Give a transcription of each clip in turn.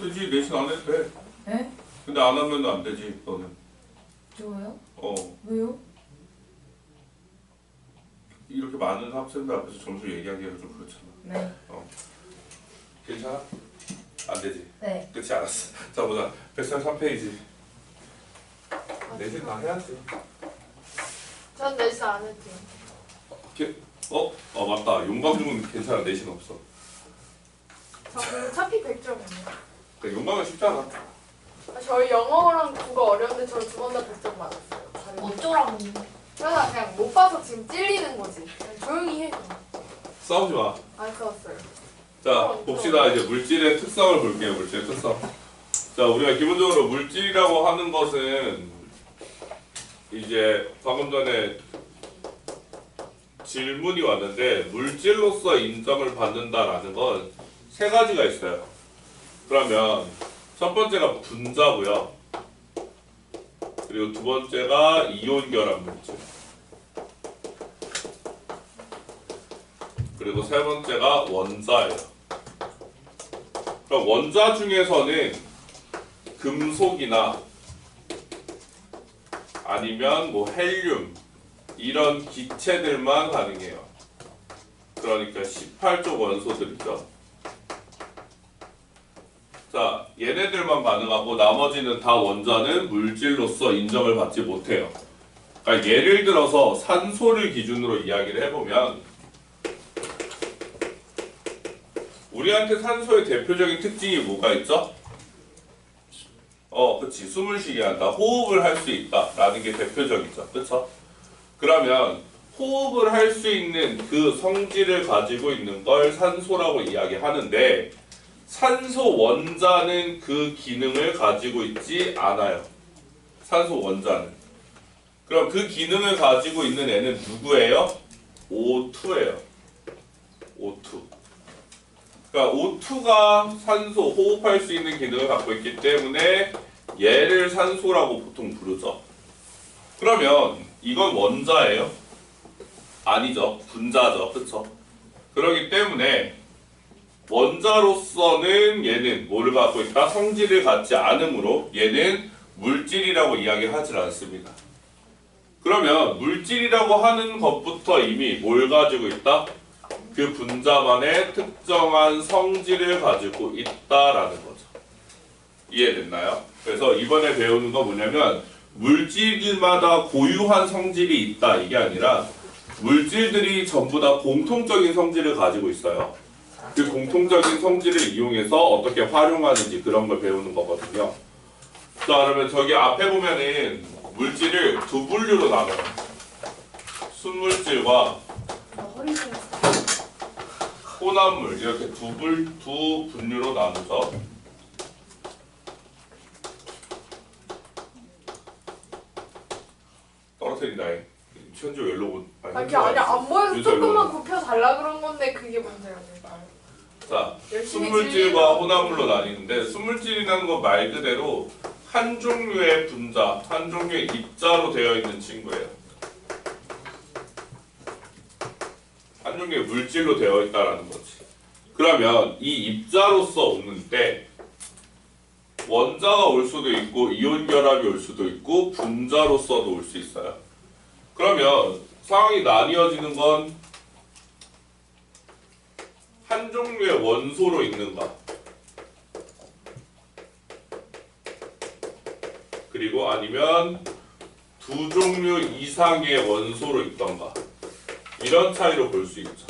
되지. 내신 안 해도 돼. 에? 근데 안 하면 안 되지 너는. 좋아요? 어. 왜요? 이렇게 많은 학생들 앞에서 점수 얘기하기가 좀 그렇잖아. 네. 괜찮아? 안 되지. 네. 그렇지 않았어. 자 보자. 133페이지. 내신 다 해야지. 전 내신 안 했죠. 맞다. 용광중은 괜찮아. 내신 없어. 저는 차피 100점이에요. 그러니까 용광은 쉽잖아. 저희 영어랑 국어 어려운데 저 두 번 다 100점 맞았어요. 어쩌라고. 그래서 그냥 못 봐서 지금 찔리는 거지. 그냥 조용히 해. 싸우지 마. 안 싸웠어요. 자 봅시다. 이제 물질의 특성을 볼게요. 물질의 특성. 자 우리가 기본적으로 물질이라고 하는 것은 이제 방금 전에 질문이 왔는데 물질로서 인정을 받는다라는 건 세 가지가 있어요. 그러면 첫 번째가 분자고요. 그리고 두 번째가 이온 결합 물질. 그리고 세 번째가 원자예요. 그럼 원자 중에서는 금속이나 아니면 뭐 헬륨 이런 기체들만 가능해요. 그러니까 18쪽 원소들이죠. 자, 얘네들만 가능하고 나머지는 다 원자는 물질로서 인정을 받지 못해요. 그러니까 예를 들어서 산소를 기준으로 이야기를 해보면 우리한테 산소의 대표적인 특징이 뭐가 있죠? 그치. 숨을 쉬게 한다. 호흡을 할 수 있다라는 게 대표적이죠. 그쵸? 그러면 호흡을 할 수 있는 그 성질을 가지고 있는 걸 산소라고 이야기하는데 산소 원자는 그 기능을 가지고 있지 않아요. 산소 원자는. 그럼 그 기능을 가지고 있는 애는 누구예요? O2예요. O2. 그러니까 O2가 산소, 호흡할 수 있는 기능을 갖고 있기 때문에 얘를 산소라고 보통 부르죠. 그러면 이건 원자예요? 아니죠. 분자죠. 그쵸? 그렇기 때문에 원자로서는 얘는 뭐를 갖고 있다? 성질을 갖지 않으므로 얘는 물질이라고 이야기하지 않습니다. 그러면 물질이라고 하는 것부터 이미 뭘 가지고 있다? 그 분자만의 특정한 성질을 가지고 있다라는 거죠. 이해됐나요? 그래서 이번에 배우는 거 뭐냐면 물질마다 고유한 성질이 있다 이게 아니라 물질들이 전부 다 공통적인 성질을 가지고 있어요. 그 공통적인 성질을 이용해서 어떻게 활용하는지 그런 걸 배우는 거거든요. 자 그러면 저기 앞에 보면은 물질을 두 분류로 나눠요. 순물질과 혼합물 이렇게 두 분류로 나누죠. 떨어뜨린다. 현주 옐로우. 아니 안 보여서 조금만 굽혀 달라 그런 건데 그게 문제예요. 자, 열심히 순물질과 혼합물로 나뉘는데 순물질이라는 건 말 그대로 한 종류의 분자, 한 종류의 입자로 되어 있는 친구예요. 한 종류의 물질로 되어 있다라는 거지. 그러면 이 입자로서 오는 때 원자가 올 수도 있고 이온 결합이 올 수도 있고 분자로서도 올 수 있어요. 그러면 상황이 나뉘어지는 건 한 종류의 원소로 있는가 그리고 아니면 두 종류 이상의 원소로 있던가 이런 차이로 볼 수 있죠.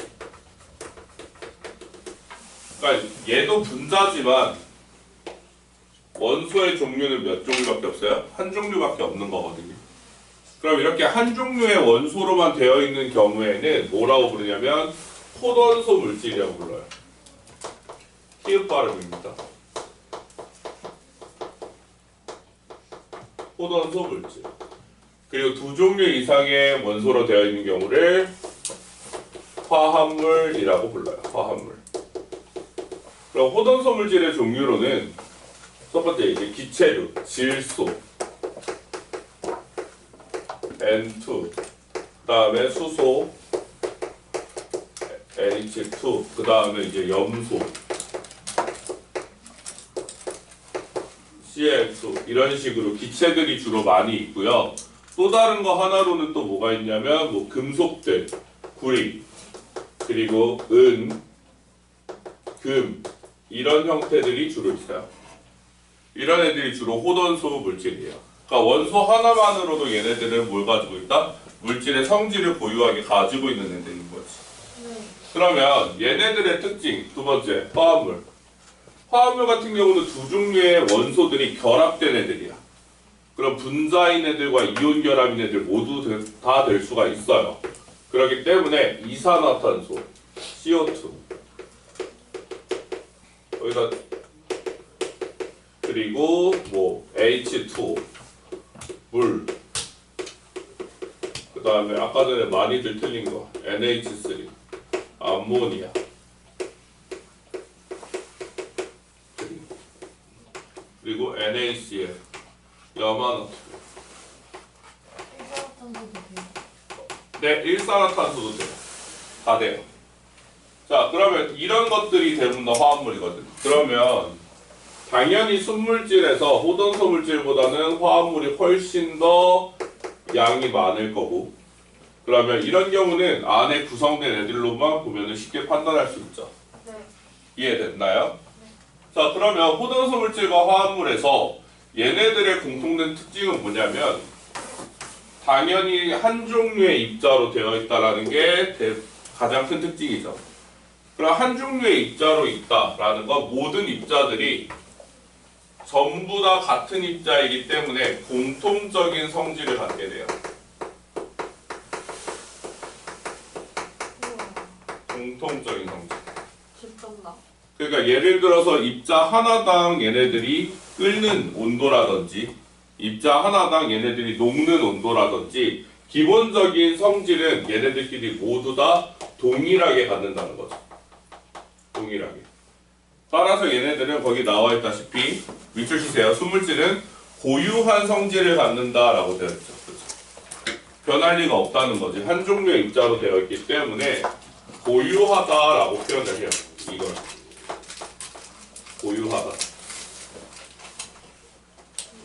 그러니까 얘도 분자지만 원소의 종류는 몇 종류밖에 없어요? 한 종류밖에 없는 거거든요. 그럼 이렇게 한 종류의 원소로만 되어 있는 경우에는 뭐라고 부르냐면 포던소 물질이라고 불러요. 히읗 발음입니다. 포던소 물질. 그리고 두 종류 이상의 원소로 되어 있는 경우를 화합물이라고 불러요. 화합물. 그럼 포던소 물질의 종류로는 첫 번째 이제 기체류, 질소, N2, 그 다음에 수소, NH2, 그 다음에 이제 염소, Cl2 이런 식으로 기체들이 주로 많이 있고요. 또 다른 거 하나로는 또 뭐가 있냐면 뭐 금속들, 구리, 그리고 은, 금 이런 형태들이 주로 있어요. 이런 애들이 주로 호돈소 물질이에요. 그러니까 원소 하나만으로도 얘네들은 뭘 가지고 있다? 물질의 성질을 고유하게 가지고 있는 애들인 거지. 네. 그러면 얘네들의 특징 두 번째 화합물. 화합물 같은 경우는 두 종류의 원소들이 결합된 애들이야. 그럼 분자인 애들과 이온 결합인 애들 모두 다 될 수가 있어요. 그렇기 때문에 이산화탄소 CO2 여기다 그리고 뭐 H2 물 그 다음에 아까 전에 많이들 틀린 거 NH3 암모니아 그리고 NaCl 염화나트륨 일산화탄소도 돼요. 네, 일산화탄소도 돼요. 다 돼요. 자, 그러면 이런 것들이 대부분 다 화합물이거든. 그러면 당연히 순물질에서 호돈소 물질보다는 화합물이 훨씬 더 양이 많을 거고 그러면 이런 경우는 안에 구성된 애들로만 보면 쉽게 판단할 수 있죠. 네. 이해됐나요? 자, 그러면 호돈소 물질과 화합물에서 얘네들의 공통된 특징은 뭐냐면 당연히 한 종류의 입자로 되어 있다라는 게 가장 큰 특징이죠. 그럼 한 종류의 입자로 있다라는 건 모든 입자들이 전부 다 같은 입자이기 때문에 공통적인 성질을 갖게 돼요. 공통적인 성질. 깊었나? 그러니까 예를 들어서 입자 하나당 얘네들이 끓는 온도라든지 입자 하나당 얘네들이 녹는 온도라든지 기본적인 성질은 얘네들끼리 모두 다 동일하게 갖는다는 거죠. 동일하게. 따라서 얘네들은 거기 나와 있다시피 밑줄 치세요. 순물질은 고유한 성질을 갖는다라고 되어 있죠. 그렇죠? 변할 리가 없다는 거지. 한 종류의 입자로 되어 있기 때문에 고유하다라고 표현을 해요. 이걸. 고유하다.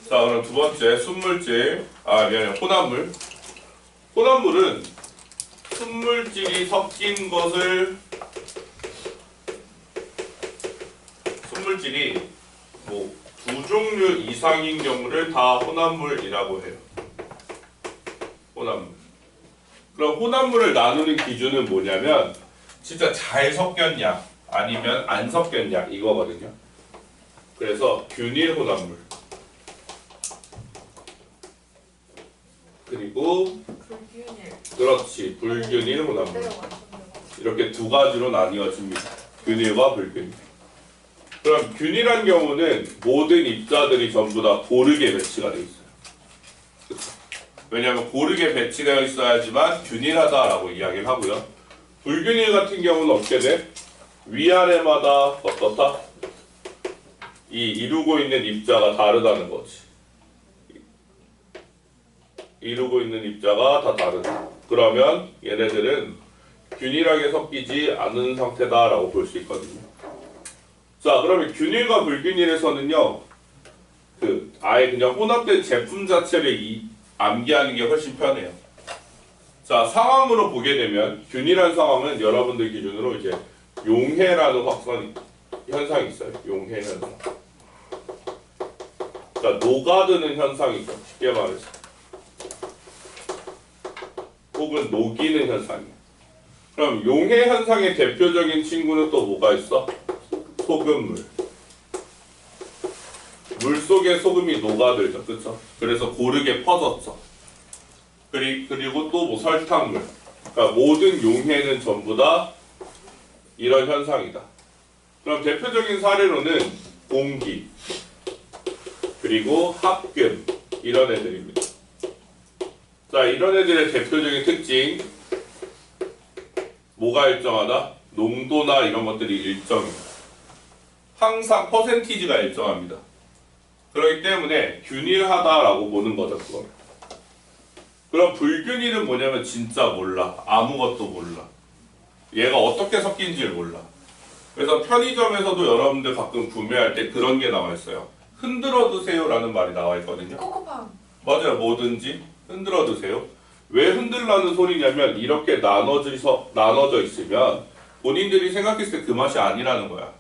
자, 그럼 두 번째 순물질, 미안해요. 혼합물. 혼합물은 순물질이 섞인 것을 순물질이 뭐 두 종류 이상인 경우를 다 혼합물이라고 해요. 혼합물. 그럼 혼합물을 나누는 기준은 뭐냐면 진짜 잘 섞였냐 아니면 안 섞였냐 이거거든요. 그래서 균일 혼합물 그리고 불균일. 그렇지 불균일 혼합물 네, 완전 대박. 이렇게 두 가지로 나뉘어집니다. 균일과 불균일. 그럼 균일한 경우는 모든 입자들이 전부 다 고르게 배치가 되어 있어요. 그쵸? 왜냐하면 고르게 배치되어 있어야지만 균일하다라고 이야기를 하고요. 불균일 같은 경우는 어떻게 돼? 위아래마다 어떻다? 이 이루고 있는 입자가 다르다는 거지. 이루고 있는 입자가 다 다르다. 그러면 얘네들은 균일하게 섞이지 않은 상태다라고 볼 수 있거든요. 자, 그러면 균일과 불균일에서는요, 아예 그냥 혼합된 제품 자체를 암기하는 게 훨씬 편해요. 자, 상황으로 보게 되면 균일한 상황은 여러분들 기준으로 이제 용해라는 확산 현상이 있어요. 용해 현상. 그러니까 녹아드는 현상이죠. 쉽게 말해서. 혹은 녹이는 현상이에요. 그럼 용해 현상의 대표적인 친구는 또 뭐가 있어? 소금물. 물 속에 소금이 녹아들죠. 그쵸? 그래서 고르게 퍼졌죠. 그리고 또 뭐 설탕물. 그러니까 모든 용해는 전부 다 이런 현상이다. 그럼 대표적인 사례로는 공기, 그리고 합금, 이런 애들입니다. 자, 이런 애들의 대표적인 특징, 뭐가 일정하다? 농도나 이런 것들이 일정해요. 항상 퍼센티지가 일정합니다. 그렇기 때문에 균일하다라고 보는 거죠, 그거. 그럼 불균일은 뭐냐면 진짜 몰라. 아무것도 몰라. 얘가 어떻게 섞인지를 몰라. 그래서 편의점에서도 여러분들 가끔 구매할 때 그런 게 나와 있어요. 흔들어 두세요라는 말이 나와 있거든요. 코코팜. 맞아요. 뭐든지 흔들어 두세요. 왜 흔들라는 소리냐면 이렇게 나눠져 있으면 본인들이 생각했을 때 그 맛이 아니라는 거야.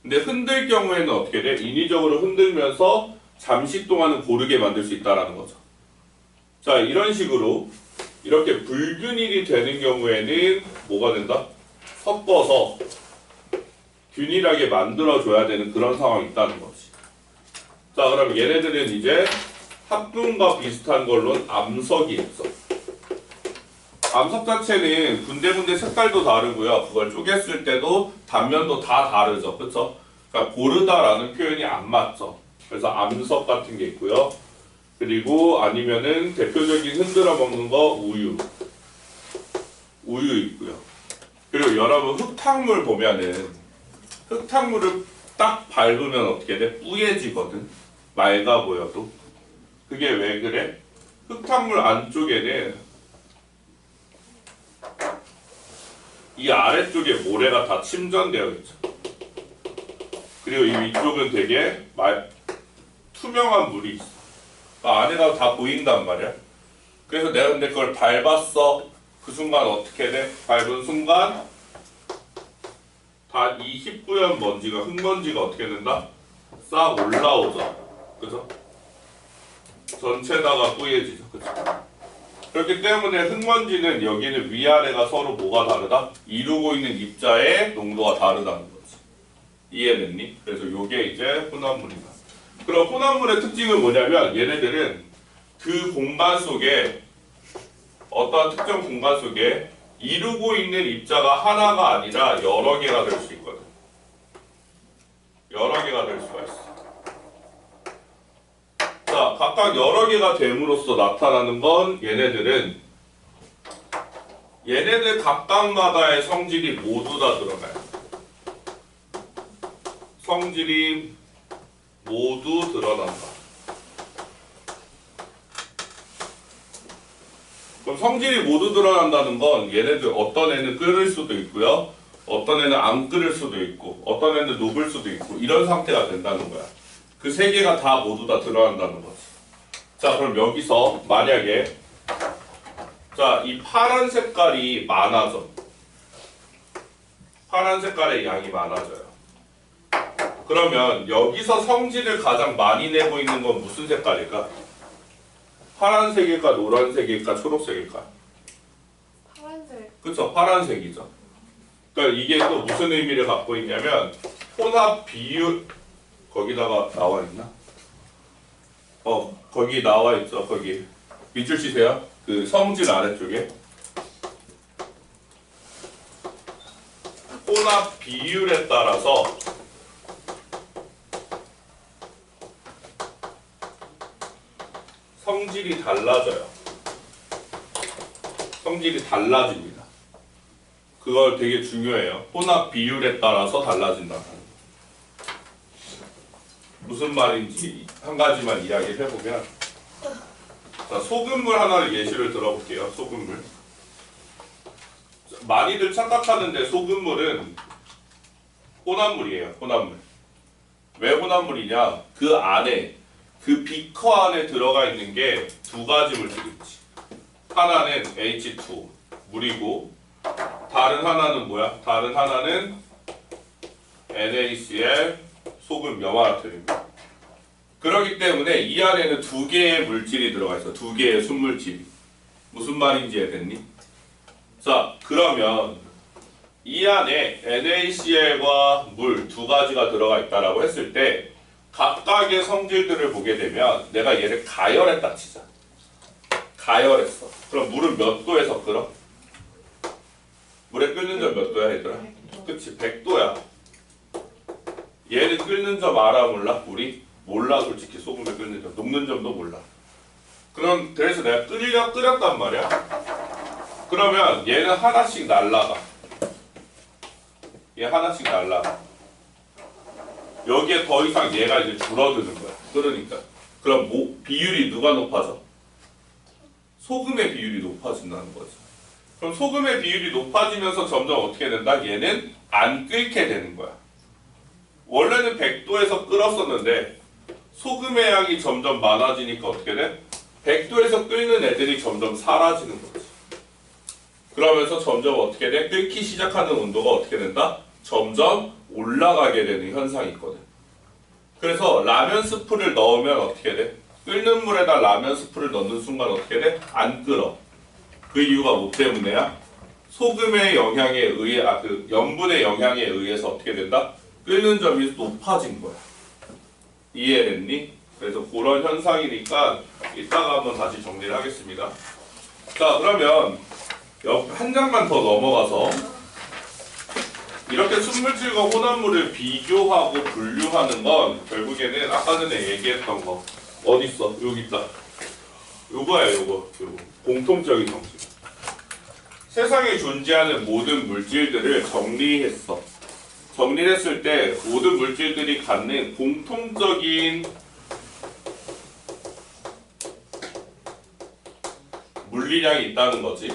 근데 흔들 경우에는 어떻게 돼? 인위적으로 흔들면서 잠시 동안은 고르게 만들 수 있다라는 거죠. 자, 이런 식으로 이렇게 불균일이 되는 경우에는 뭐가 된다? 섞어서 균일하게 만들어줘야 되는 그런 상황이 있다는 거지. 자, 그럼 얘네들은 이제 합금과 비슷한 걸로는 암석이 있어. 암석 자체는 군데군데 색깔도 다르고요. 그걸 쪼갰을 때도 단면도 다 다르죠. 그쵸? 그러니까 고르다라는 표현이 안 맞죠. 그래서 암석 같은 게 있고요. 그리고 아니면은 대표적인 흔들어 먹는 거 우유. 우유 있고요. 그리고 여러분 흙탕물 보면은 흙탕물을 딱 밟으면 어떻게 돼? 뿌얘지거든. 맑아 보여도. 그게 왜 그래? 흙탕물 안쪽에는 이 아래쪽에 모래가 다 침전되어 있죠. 그리고 이 위쪽은 되게 투명한 물이 있어. 안에가 다 보인단 말이야. 그래서 내가 근데 그걸 밟았어. 그 순간 어떻게 돼? 밟은 순간 다 이 희뿌연 먼지가 흙먼지가 어떻게 된다? 싹 올라오죠. 그죠? 전체다가 뿌얘지죠. 그죠? 그렇기 때문에 흙먼지는 여기는 위아래가 서로 뭐가 다르다? 이루고 있는 입자의 농도가 다르다는 거지. 이해됐니? 그래서 요게 이제 혼합물이다. 그럼 혼합물의 특징은 뭐냐면 얘네들은 그 공간 속에 어떠한 특정 공간 속에 이루고 있는 입자가 하나가 아니라 여러 개가 될 수 있거든. 여러 개가 될 수가 있어. 자, 각각 여러 개가 됨으로써 나타나는 건 얘네들 각각마다의 성질이 모두 다 드러나요. 성질이 모두 드러난다. 그럼 성질이 모두 드러난다는 건 얘네들 어떤 애는 끓을 수도 있고요. 어떤 애는 안 끓을 수도 있고 어떤 애는 녹을 수도 있고 이런 상태가 된다는 거야. 그 세 개가 다 모두 다 드러난다는 거지. 자, 그럼 여기서 만약에 자, 이 파란 색깔이 많아져. 파란 색깔의 양이 많아져요. 그러면 여기서 성질을 가장 많이 내고 있는 건 무슨 색깔일까? 파란색일까, 노란색일까, 초록색일까? 파란색. 그쵸? 파란색이죠. 그러니까 이게 또 무슨 의미를 갖고 있냐면 혼합 비율 거기다가 나와 있나? 거기 나와 있죠. 거기 밑줄 치세요. 그 성질 아래쪽에 혼합 비율에 따라서 성질이 달라져요. 성질이 달라집니다. 그걸 되게 중요해요. 혼합 비율에 따라서 달라진다. 무슨 말인지 한 가지만 이야기를 해보면, 자, 소금물 하나를 예시를 들어볼게요. 소금물. 많이들 착각하는데 소금물은 혼합물이에요. 혼합물. 왜 혼합물이냐? 그 안에 그 비커 안에 들어가 있는 게 두 가지 물질이 있지. 하나는 H2 물이고 다른 하나는 뭐야? 다른 하나는 NaCl 소금 염화나트륨입니다. 그렇기 때문에 이 안에는 두 개의 물질이 들어가 있어. 두 개의 순물질이. 무슨 말인지 이해됐니? 자, 그러면 이 안에 NaCl과 물 두 가지가 들어가 있다라고 했을 때 각각의 성질들을 보게 되면 내가 얘를 가열했다 치자. 가열했어. 그럼 물은 몇 도에서 끓어? 물의 끓는 점 몇 도야 얘들아? 그치, 100도야. 얘는 끓는 점 알아 몰라? 우리? 몰라. 솔직히 소금을 끓는 점, 녹는 점도 몰라. 그럼 그래서 내가 끓였단 말이야. 그러면 얘는 하나씩 날라가. 얘 하나씩 날라가. 여기에 더 이상 얘가 이제 줄어드는 거야. 그러니까. 그럼 비율이 누가 높아져? 소금의 비율이 높아진다는 거죠. 그럼 소금의 비율이 높아지면서 점점 어떻게 된다? 얘는 안 끓게 되는 거야. 원래는 100도에서 끓었었는데 소금의 양이 점점 많아지니까 어떻게 돼? 100도에서 끓는 애들이 점점 사라지는 거지. 그러면서 점점 어떻게 돼? 끓기 시작하는 온도가 어떻게 된다? 점점 올라가게 되는 현상이 있거든. 그래서 라면 스프를 넣으면 어떻게 돼? 끓는 물에다 라면 스프를 넣는 순간 어떻게 돼? 안 끓어. 그 이유가 뭐 때문에야? 소금의 영향에 의해, 그 염분의 영향에 의해서 어떻게 된다? 끓는 점이 높아진 거야. 이해됐니? 그래서 그런 현상이니까 이따가 한번 다시 정리를 하겠습니다. 자, 그러면 한 장만 더 넘어가서 이렇게 순물질과 혼합물을 비교하고 분류하는 건 결국에는 아까 전에 얘기했던 거 어딨어? 여기 있다. 요거야, 요거. 공통적인 성질. 세상에 존재하는 모든 물질들을 정리했어. 정리를 했을 때 모든 물질들이 갖는 공통적인 물리량이 있다는 거지.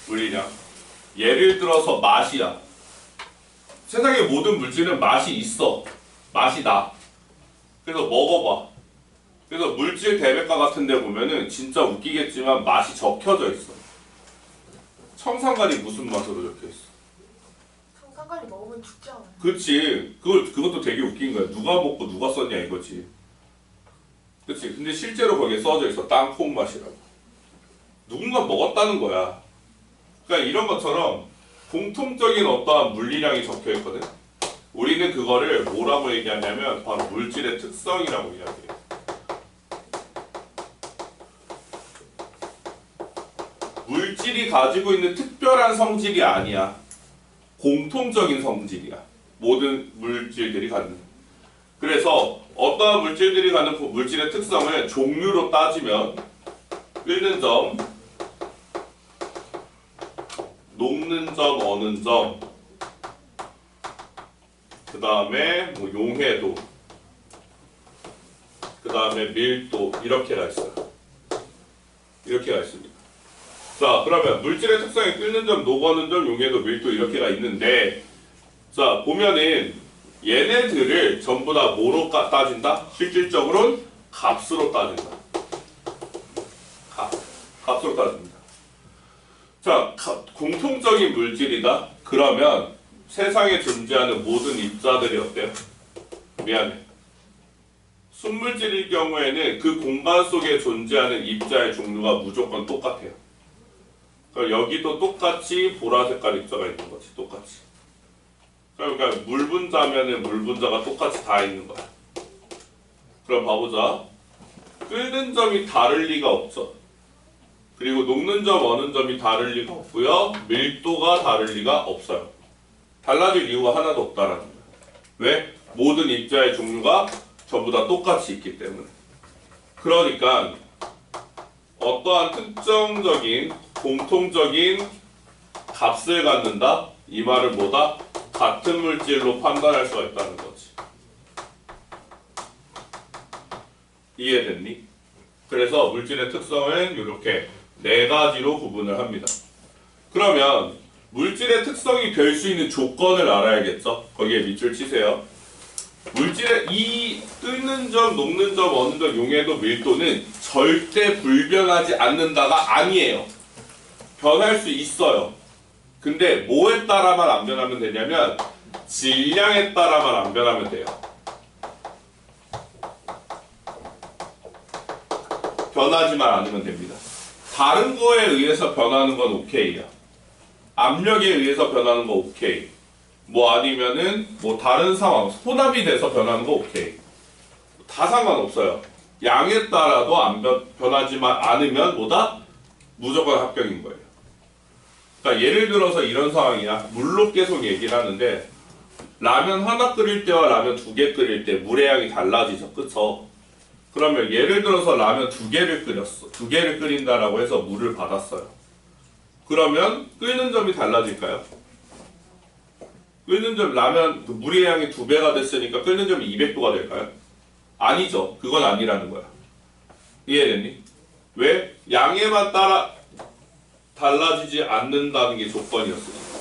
물리량. 예를 들어서 맛이야. 세상의 모든 물질은 맛이 있어. 맛이 나. 그래서 먹어봐. 그래서 물질 대백과 같은 데 보면은 진짜 웃기겠지만 맛이 적혀져 있어. 청산가리 무슨 맛으로 적혀 있어? 청산가리 먹으면 죽지 않아요? 그치. 그것도 되게 웃긴 거야. 누가 먹고 누가 썼냐 이거지. 그치. 근데 실제로 거기에 써져 있어. 땅콩 맛이라고. 누군가 먹었다는 거야. 그러니까 이런 것처럼 공통적인 어떠한 물리량이 적혀 있거든. 우리는 그거를 뭐라고 얘기하냐면 바로 물질의 특성이라고 이야기해. 물질이 가지고 있는 특별한 성질이 아니야. 공통적인 성질이야. 모든 물질들이 갖는. 그래서 어떠한 물질들이 갖는 물질의 특성을 종류로 따지면 끓는 점, 녹는 점, 어는 점, 그 다음에 뭐 용해도, 그 다음에 밀도 이렇게가 있어요. 이렇게가 있습니다. 자, 그러면 물질의 특성이 끓는 점, 녹는 점, 용해도, 밀도 이렇게가 있는데, 자 보면은 얘네들을 전부 다 뭐로 따진다? 실질적으로는 값으로 따진다. 값으로 따집니다. 자, 공통적인 물질이다. 그러면 세상에 존재하는 모든 입자들이 어때요? 미안해. 순물질일 경우에는 그 공간 속에 존재하는 입자의 종류가 무조건 똑같아요. 그러니까 여기도 똑같이 보라 색깔 입자가 있는 거지. 똑같이. 그러니까 물 분자면은 물 분자가 똑같이 다 있는 거야. 그럼 봐보자. 끓는 점이 다를 리가 없죠. 그리고 녹는 점, 어는 점이 다를 리가 없고요. 밀도가 다를 리가 없어요. 달라질 이유가 하나도 없다라는 거예요. 왜? 모든 입자의 종류가 전부 다 똑같이 있기 때문에. 그러니까 어떠한 특정적인 공통적인 값을 갖는다? 이 말은 뭐다? 같은 물질로 판단할 수가 있다는 거지. 이해됐니? 그래서 물질의 특성은 이렇게 네 가지로 구분을 합니다. 그러면 물질의 특성이 될 수 있는 조건을 알아야겠죠? 거기에 밑줄 치세요. 물질의 이 끓는 점, 녹는 점, 어는 점, 용해도, 밀도는 절대 불변하지 않는다가 아니에요. 변할 수 있어요. 근데 뭐에 따라만 안 변하면 되냐면 질량에 따라만 안 변하면 돼요. 변하지만 않으면 됩니다. 다른 거에 의해서 변하는 건 오케이야. 압력에 의해서 변하는 거 오케이. 뭐 아니면은 뭐 다른 상황, 혼합이 돼서 변하는 거 오케이. 다 상관없어요. 양에 따라도 안 변하지만 않으면 뭐다? 무조건 합격인 거예요. 그러니까 예를 들어서 이런 상황이야. 물로 계속 얘기를 하는데 라면 하나 끓일 때와 라면 두 개 끓일 때 물의 양이 달라지죠. 그쵸? 그러면 예를 들어서 라면 두 개를 끓였어. 두 개를 끓인다라고 해서 물을 받았어요. 그러면 끓는 점이 달라질까요? 끓는 점, 라면 물의 양이 2배가 됐으니까 끓는 점이 200도가 될까요? 아니죠. 그건 아니라는 거야. 이해됐니? 왜? 양에만 따라 달라지지 않는다는 게 조건이었으니까.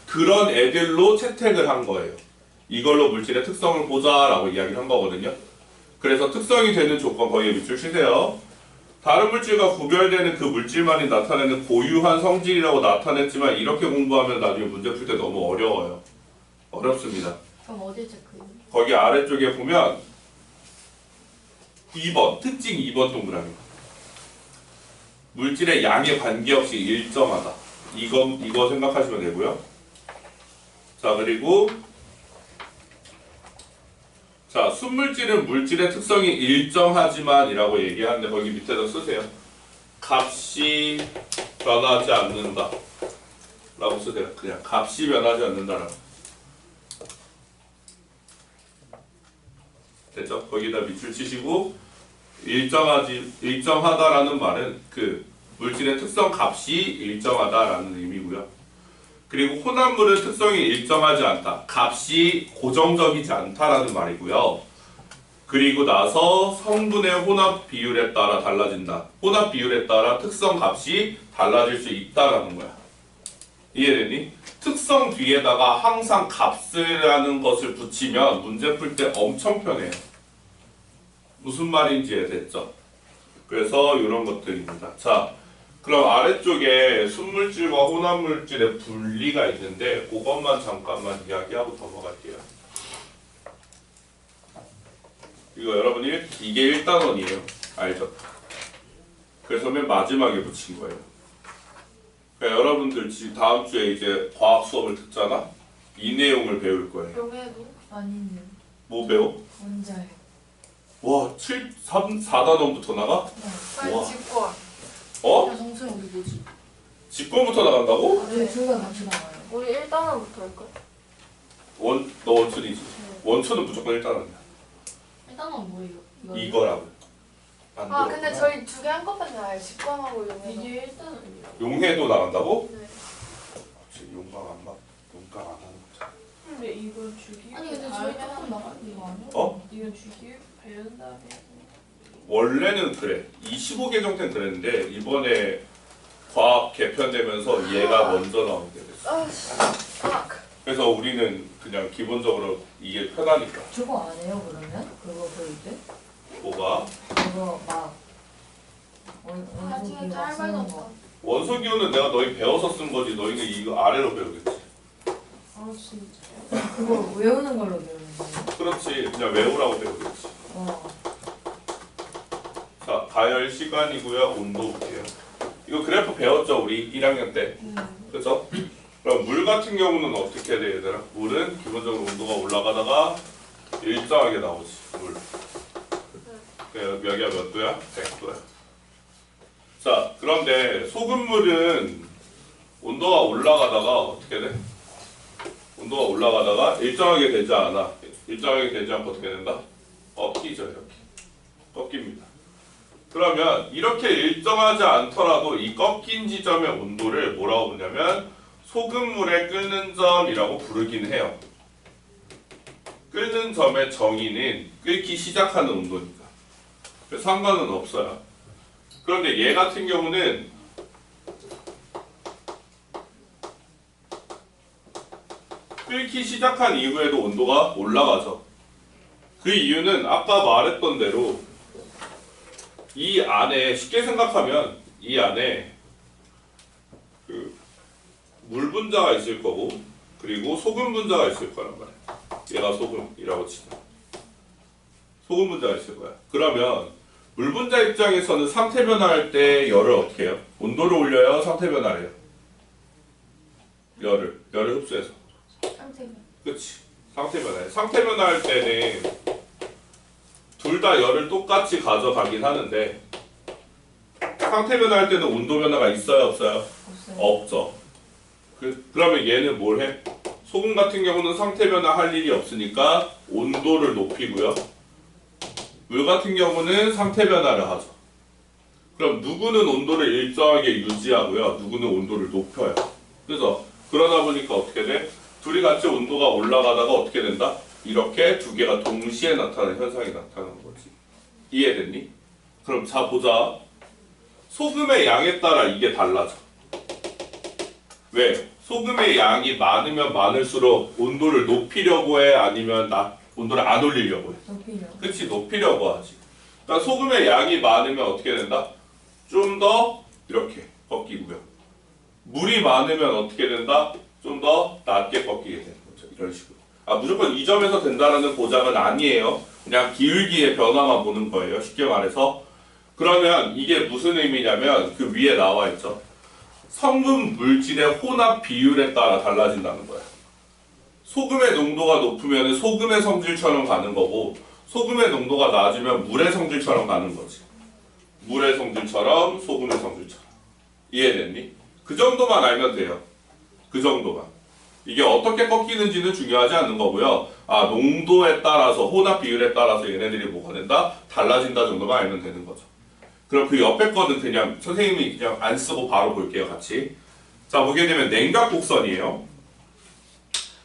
그런 애들로 채택을 한 거예요. 이걸로 물질의 특성을 보자라고 이야기를 한 거거든요. 그래서 특성이 되는 조건 거기에 밑줄 치세요. 다른 물질과 구별되는 그 물질만이 나타내는 고유한 성질이라고 나타냈지만 이렇게 공부하면 나중에 문제 풀 때 너무 어려워요. 어렵습니다. 그럼 어디 체크해요? 거기 아래쪽에 보면 2번, 특징 2번 동그라미. 물질의 양에 관계없이 일정하다. 이거 생각하시면 되고요. 자, 그리고 자, 순물질은 물질의 특성이 일정하지만 이라고 얘기하는데 거기 밑에다 쓰세요. 값이 변하지 않는다 라고 쓰세요. 그냥 값이 변하지 않는다라고. 됐죠? 거기다 밑줄 치시고 일정하다라는 말은 그 물질의 특성 값이 일정하다라는 의미고요. 그리고 혼합물은 특성이 일정하지 않다. 값이 고정적이지 않다라는 말이고요. 그리고 나서 성분의 혼합 비율에 따라 달라진다. 혼합 비율에 따라 특성 값이 달라질 수 있다라는 거야. 이해되니? 특성 뒤에다가 항상 값이라는 것을 붙이면 문제 풀 때 엄청 편해요. 무슨 말인지 이해됐죠? 그래서 이런 것들입니다. 자, 그럼 아래쪽에 순물질과 혼합물질의 분리가 있는데 그것만 잠깐만 이야기하고 넘어갈게요. 이거 여러분 이게 1단원이에요. 알죠? 그래서 맨 마지막에 붙인 거예요. 그러니까 여러분들 다음 주에 이제 과학 수업을 듣잖아? 이 내용을 배울 거예요. 용해도? 아니네. 뭐 배워? 원자요. 와, 4단원부터 나가? 아니 우와. 직권. 어? 야 정수영 우리 뭐지? 직권부터 나간다고? 네, 둘다 같이 나와요. 우리 1단원부터 할걸? 너 원춘이지? 원춘은 무조건 1단원이야. 일단은 뭐예요? 이거라고. 안 아 들어. 근데 저희 두 개 한꺼번에 나와요. 직권하고 용해도. 이게 일단은이라고. 용해도 나간다고? 네. 그치, 용감 안 하는 거잖아. 근데 이거 주기 아니 근데 저희 조금 나가는 거 아니야? 어? 이거 주기 배운 다음에 원래는 그래. 25개 정도는 그랬는데 이번에 과학 개편되면서 얘가 먼저 나오게 됐어. 아씨. 아. 그래서 우리는 그냥 기본적으로 이게 편하니까. 저거 안 해요 그러면? 그거 배울 때? 뭐가? 그거 막 나중에 원소기 막 짤 쓰는 말없다. 거. 원소 기호는 내가 너희 배워서 쓴 거지. 너희는 이거 아래로 배우겠지. 아 진짜 그거 외우는 걸로 배우는 거예요? 그렇지. 그냥 외우라고 배우겠지. 자, 가열 시간이고요. 온도 볼게요. 이거 그래프 배웠죠, 우리 1학년 때. 그죠? 그럼 물 같은 경우는 어떻게 돼, 얘들아? 물은 기본적으로 온도가 올라가다가 일정하게 나오지, 물. 여기가 몇 도야? 100도야. 자, 그런데 소금물은 온도가 올라가다가 어떻게 돼? 온도가 올라가다가 일정하게 되지 않아. 일정하게 되지 않고 어떻게 된다? 꺾이죠, 이렇게. 꺾입니다. 그러면 이렇게 일정하지 않더라도 이 꺾인 지점의 온도를 뭐라고 부르냐면 소금물의 끓는 점이라고 부르긴 해요. 끓는 점의 정의는 끓기 시작하는 온도니까. 그래서 상관은 없어요. 그런데 얘 같은 경우는 끓기 시작한 이후에도 온도가 올라가죠. 그 이유는 아까 말했던 대로 이 안에 쉽게 생각하면 이 안에 그 물 분자가 있을 거고 그리고 소금 분자가 있을 거란 말이야. 얘가 소금이라고 치자. 소금 분자가 있을 거야. 그러면 물 분자 입장에서는 상태 변화할 때 열을 어떻게 해요? 온도를 올려요? 상태 변화를 해요? 열을 흡수해서. 상태가. 그치. 상태 변화해. 상태 변화할 때는 둘 다 열을 똑같이 가져가긴 하는데 상태 변화할 때는 온도 변화가 있어요? 없어요? 없어요. 없죠. 그러면 얘는 뭘 해? 소금 같은 경우는 상태 변화할 일이 없으니까 온도를 높이고요. 물 같은 경우는 상태 변화를 하죠. 그럼 누구는 온도를 일정하게 유지하고요. 누구는 온도를 높여요. 그래서 그러다 보니까 어떻게 돼? 둘이 같이 온도가 올라가다가 어떻게 된다? 이렇게 두 개가 동시에 나타나는 현상이 나타나는 거지. 이해됐니? 그럼 자 보자. 소금의 양에 따라 이게 달라져. 왜? 소금의 양이 많으면 많을수록 온도를 높이려고 해? 아니면 온도를 안 올리려고 해. 높이려. 그치, 높이려고 하지. 그러니까 소금의 양이 많으면 어떻게 된다? 좀 더 이렇게 꺾이고요. 물이 많으면 어떻게 된다? 좀 더 낮게 꺾이게 되는 거죠. 이런 식으로. 무조건 이 점에서 된다는 보장은 아니에요. 그냥 기울기의 변화만 보는 거예요. 쉽게 말해서. 그러면 이게 무슨 의미냐면 그 위에 나와 있죠. 성분 물질의 혼합 비율에 따라 달라진다는 거야. 소금의 농도가 높으면 소금의 성질처럼 가는 거고 소금의 농도가 낮으면 물의 성질처럼 가는 거지. 물의 성질처럼 소금의 성질처럼. 이해됐니? 그 정도만 알면 돼요. 그 정도만. 이게 어떻게 꺾이는지는 중요하지 않는 거고요. 농도에 따라서 혼합 비율에 따라서 얘네들이 뭐가 된다? 달라진다 정도만 알면 되는 거죠. 그럼 그 옆에 거는 그냥 선생님이 그냥 안 쓰고 바로 볼게요. 같이. 자, 보게 되면 냉각곡선이에요.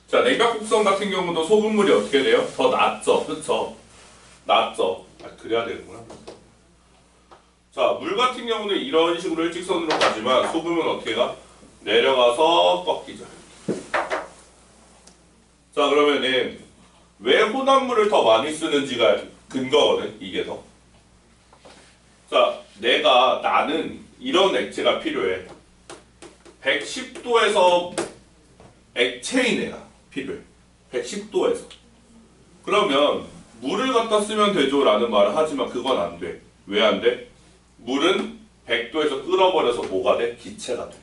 자, 냉각곡선 같은 경우도 소금물이 어떻게 돼요? 더 낮죠. 그쵸? 낮죠. 그래야 되는구나. 자, 물 같은 경우는 이런 식으로 일직선으로 가지만 소금은 어떻게 가? 내려가서 꺾이죠. 자, 그러면은 왜 혼합물을 더 많이 쓰는지가 근거거든. 이게 더. 자, 나는 이런 액체가 필요해. 110도에서 액체인 애가 필요해. 110도에서. 그러면 물을 갖다 쓰면 되죠 라는 말을 하지만 그건 안 돼. 왜 안 돼? 물은 100도에서 끓어버려서 뭐가 돼? 기체가 돼.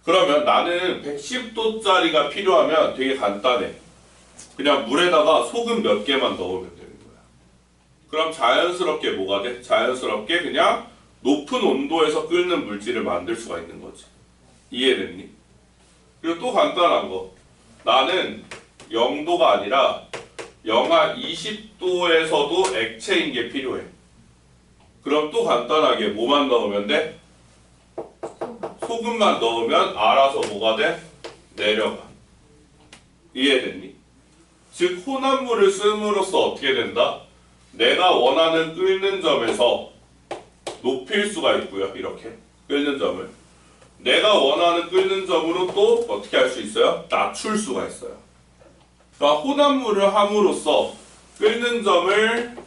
그러면 나는 110도짜리가 필요하면 되게 간단해. 그냥 물에다가 소금 몇 개만 넣으면 되는 거야. 그럼 자연스럽게 뭐가 돼? 자연스럽게 그냥 높은 온도에서 끓는 물질을 만들 수가 있는 거지. 이해됐니? 그리고 또 간단한 거. 나는 0도가 아니라 영하 20도에서도 액체인 게 필요해. 그럼 또 간단하게 뭐만 넣으면 돼? 소금만 넣으면 알아서 뭐가 돼? 내려가. 이해됐니? 즉 혼합물을 씀으로써 어떻게 된다? 내가 원하는 끓는 점에서 높일 수가 있고요. 이렇게 끓는 점을 내가 원하는 끓는 점으로 또 어떻게 할 수 있어요? 낮출 수가 있어요. 그러니까 혼합물을 함으로써 끓는 점을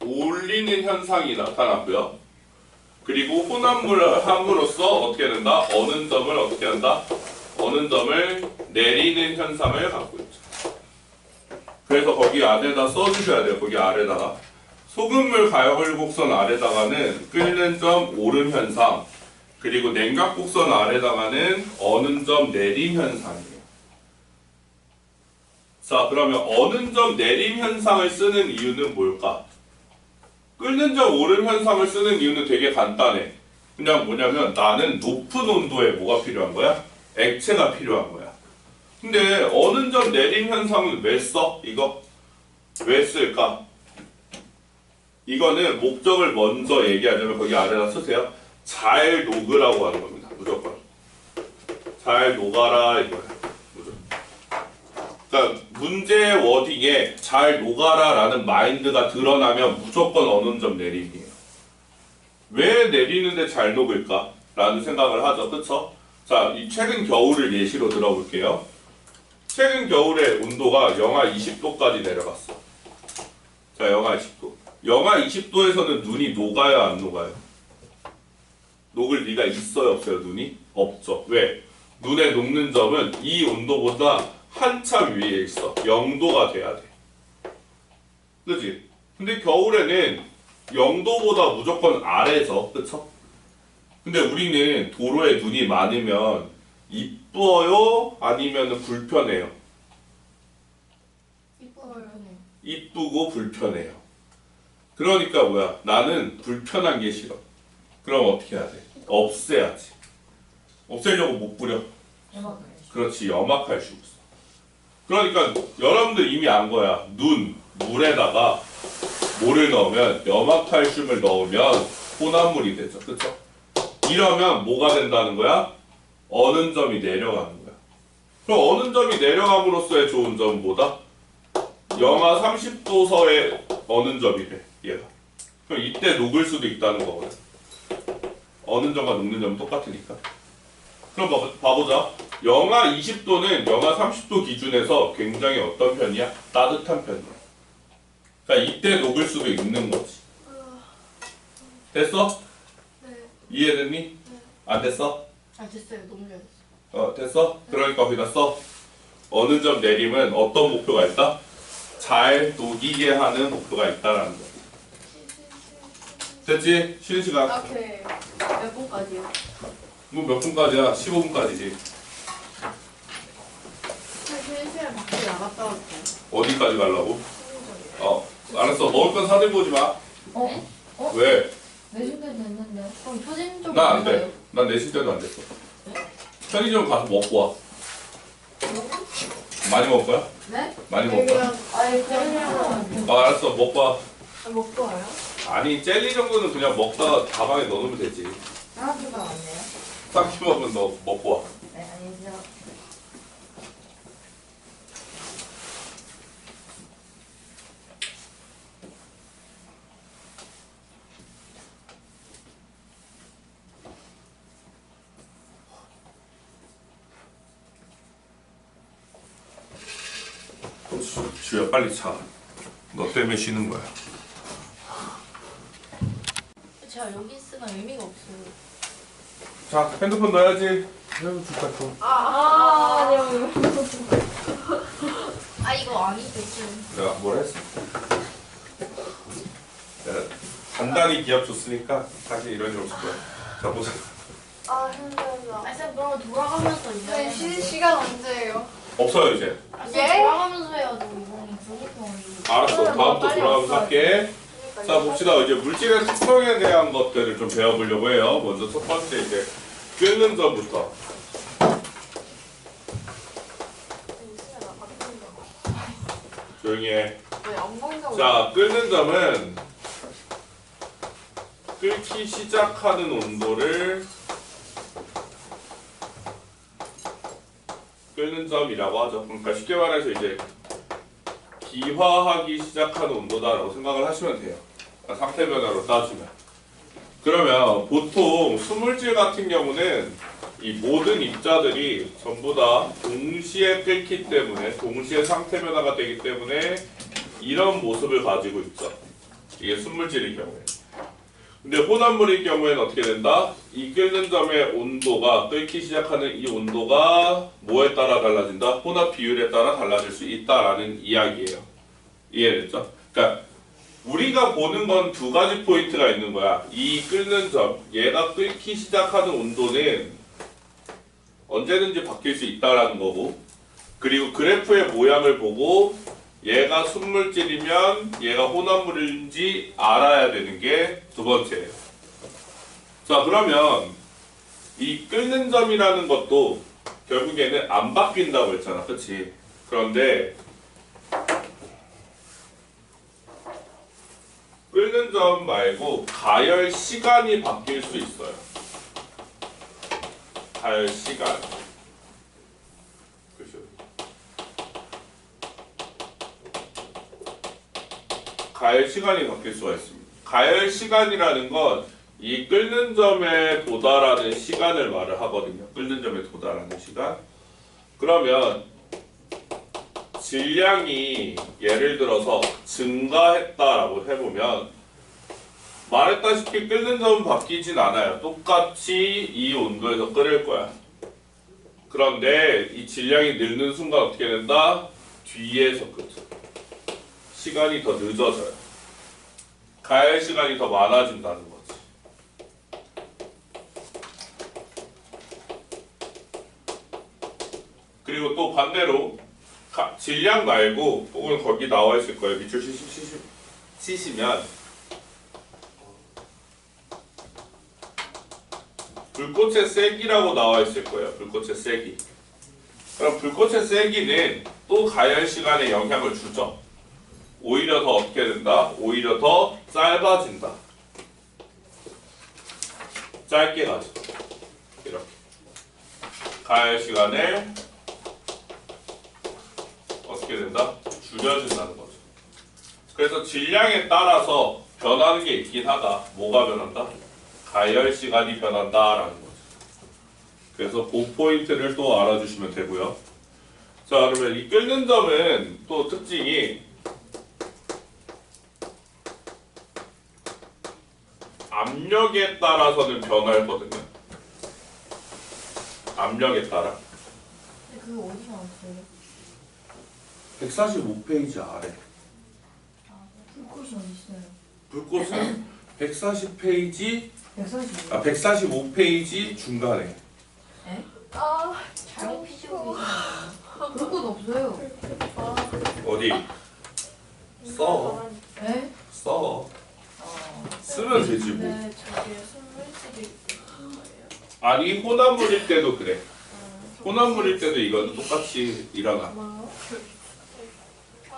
올리는 현상이 나타났고요. 그리고 혼합물을 함으로써 어떻게 된다? 어는 점을 어떻게 한다? 어는 점을 내리는 현상을 갖고 있죠. 그래서 거기 안에다 써주셔야 돼요. 거기 아래다가 소금물 가열곡선 아래다가는 끓는 점 오름 현상, 그리고 냉각곡선 아래다가는 어는 점 내림 현상이에요. 자, 그러면 어는 점 내림 현상을 쓰는 이유는 뭘까? 끓는 점 오름 현상을 쓰는 이유는 되게 간단해. 그냥 뭐냐면 나는 높은 온도에 뭐가 필요한 거야? 액체가 필요한 거야. 근데 어는 점 내림 현상은 왜 써? 이거? 왜 쓸까? 이거는 목적을 먼저 얘기하자면 거기 아래다 쓰세요. 잘 녹으라고 하는 겁니다. 무조건. 잘 녹아라 이거야. 무조건. 그러니까 문제의 워딩에 잘 녹아라 라는 마인드가 드러나면 무조건 어느 점 내림이에요. 왜 내리는데 잘 녹을까? 라는 생각을 하죠. 그쵸? 자, 이 최근 겨울을 예시로 들어볼게요. 최근 겨울에 온도가 영하 20도까지 내려갔어. 자, 영하 20도. 영하 20도에서는 눈이 녹아요, 안 녹아요? 녹을 리가 있어요, 없어요? 눈이? 없죠. 왜? 눈에 녹는 점은 이 온도보다 한참 위에 있어. 0도가 돼야 돼. 그치? 근데 겨울에는 0도보다 무조건 아래죠. 그쵸? 근데 우리는 도로에 눈이 많으면 이뻐요? 아니면 불편해요? 이뻐요. 이쁘고 불편해요. 그러니까 뭐야? 나는 불편한 게 싫어. 그럼 어떻게 해야 돼? 없애야지. 없애려고 못 뿌려. 그렇지, 염화칼슘. 그러니까 여러분들 이미 안 거야. 물에다가 뭐를 넣으면 염화칼슘을 넣으면 혼합물이 되죠. 그쵸? 이러면 뭐가 된다는 거야? 어는 점이 내려가는 거야. 그럼 어는 점이 내려감으로써의 좋은 점은 뭐다? 영하 30도서의 어는 점이래. 얘가. 그럼 이때 녹을 수도 있다는 거거든. 어는 점과 녹는 점은 똑같으니까. 그럼 봐보자. 영하 20도는 영하 30도 기준에서 굉장히 어떤 편이야? 따뜻한 편이야. 그러니까 이때 녹을 수도 있는 거지. 됐어? 네. 이해됐니? 안 됐어? 아 됐어요. 너무 잘 됐어. 됐어? 그러니까 거기다 써. 어느 점 내림은 어떤 목표가 있다? 잘 녹이게 하는 목표가 있다라는 거. 됐지? 쉬는 시간. 오케이. 몇 분까지요? 뭐 몇 분까지야? 15분까지지. 쉬는 시간 밖에 나갔다 올게. 어디까지 가려고? 알았어. 먹을 건 사들고 오지 마. 네? 왜? 내신 때도 됐는데. 그럼 표진적으로 나 안 돼. 난 내실 때도 안 됐어. 편의점 가서 먹고 와. 많이 먹을 거야? 네? 많이 먹을 거야? 아니 그냥 알았어. 먹고 와. 먹고 와요? 아니 젤리 정도는 그냥 먹다가 가방에 넣어놓으면 되지. 생각보다 많네요. 싹 먹으면 너 먹고 와. 네 아니죠. 주야 빨리 자. 너 때문에 쉬는 거야. 제가 여기 있으면 의미가 없어요. 자 핸드폰 넣어야지. 아이고 죽겠어. 아니요. 아 이거 아니죠 지금. 내가 뭘 했어? 내가 단단히 기합 줬으니까 다시 이런 일 없을 거야. 자 보자. 아 힘들다. 아 쌤 그러면 돌아가면서 네, 이제. 쉬는 시간 언제예요? 없어요 이제. 아, 쌤 예? 돌아가면서 해야죠 이거는 불공평하게. 알았어. 다음부터 돌아가면서 할게. 자 봅시다. 이제 물질의 특성에 대한 것들을 좀 배워보려고 해요. 먼저 첫 번째 이제 끓는 점부터. 조용히 해. 왜안 보인다고? 자 끓는 점은 끓기 시작하는 온도를 끓는 점이라고 하죠. 그러니까 쉽게 말해서 이제 기화하기 시작하는 온도다라고 생각을 하시면 돼요. 상태 변화로 따지면. 그러면 보통 수물질 같은 경우는 이 모든 입자들이 전부 다 동시에 끓기 때문에 동시에 상태 변화가 되기 때문에 이런 모습을 가지고 있죠. 이게 순물질일 경우에. 근데 혼합물일 경우에는 어떻게 된다? 이 끓는 점의 온도가 끓기 시작하는 이 온도가 뭐에 따라 달라진다? 혼합 비율에 따라 달라질 수 있다라는 이야기예요. 이해됐죠? 그러니까 우리가 보는 건 두 가지 포인트가 있는 거야. 이 끓는 점, 얘가 끓기 시작하는 온도는 언제든지 바뀔 수 있다라는 거고, 그리고 그래프의 모양을 보고 얘가 순물질이면 얘가 혼합물인지 알아야 되는 게 두 번째예요. 자 그러면 이 끓는 점이라는 것도 결국에는 안 바뀐다고 했잖아, 그치? 그런데 끓는 점 말고 가열 시간이 바뀔 수 있어요. 가열 시간. 그죠? 가열 시간이 바뀔 수가 있습니다. 가열 시간이라는 건 이 끓는 점에 도달하는 시간을 말을 하거든요. 끓는 점에 도달하는 시간. 그러면 질량이 예를 들어서 증가했다라고 해보면 말했다시피 끓는 점은 바뀌진 않아요. 똑같이 이 온도에서 끓일 거야. 그런데 이 질량이 늘는 순간 어떻게 된다? 뒤에서 끓죠. 시간이 더 늦어져요. 가열 시간이 더 많아진다는 거지. 그리고 또 반대로 질량 말고 혹은 거기 나와 있을 거예요. 밑줄 치시면 불꽃의 세기라고 나와 있을 거예요. 불꽃의 세기. 그럼 불꽃의 세기는 또 가열 시간에 영향을 주죠. 오히려 더 어떻게 된다? 오히려 더 짧아진다. 짧게 가죠. 이렇게. 가열 시간을 어떻게 된다? 줄여준다는 거죠. 그래서 질량에 따라서 변하는 게 있긴 하다. 뭐가 변한다? 가열 시간이 변한다라는 거죠. 그래서 그 포인트를 또 알아주시면 되고요. 자, 그러면 이 끓는 점은 또 특징이 압력에 따라서는 변하거든요. 압력에 따라. 근데 그거 어디서 나왔어요? 145페이지 아래. 불꽃이 어디 있어요? 불꽃은 140페이지, 140. 145페이지 중간에. 아, 잘못 피시고 계시네요. 불꽃 없어요. 어디? 써. 네? 써. 쓰면 되지 뭐. 근데 저게 선물집이 거예요. 아니 혼합물일 때도 그래. 혼합물일 때도 이건 똑같이 일어나. 고마워.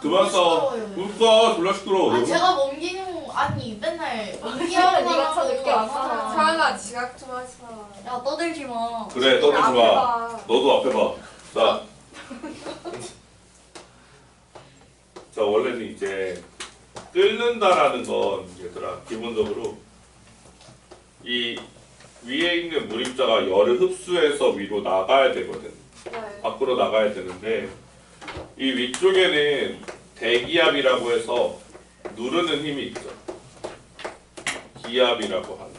그만 써. 울까 졸라 시끄러워. 아 제가 넘기는 아니 맨날 시원아, 넘기는 네가 더 늦게 왔잖아. 왔잖아. 서연아, 지각 좀 하지 마. 야 떠들지 마. 그래 떠들지 앞에 마. 봐. 너도 앞에 봐. 자. 자 원래는 이제 끓는다라는 건 얘들아 기본적으로 이 위에 있는 물입자가 열을 흡수해서 위로 나가야 되거든. 네. 밖으로 나가야 되는데 이 위쪽에는 대기압이라고 해서 누르는 힘이 있죠. 기압이라고 하는.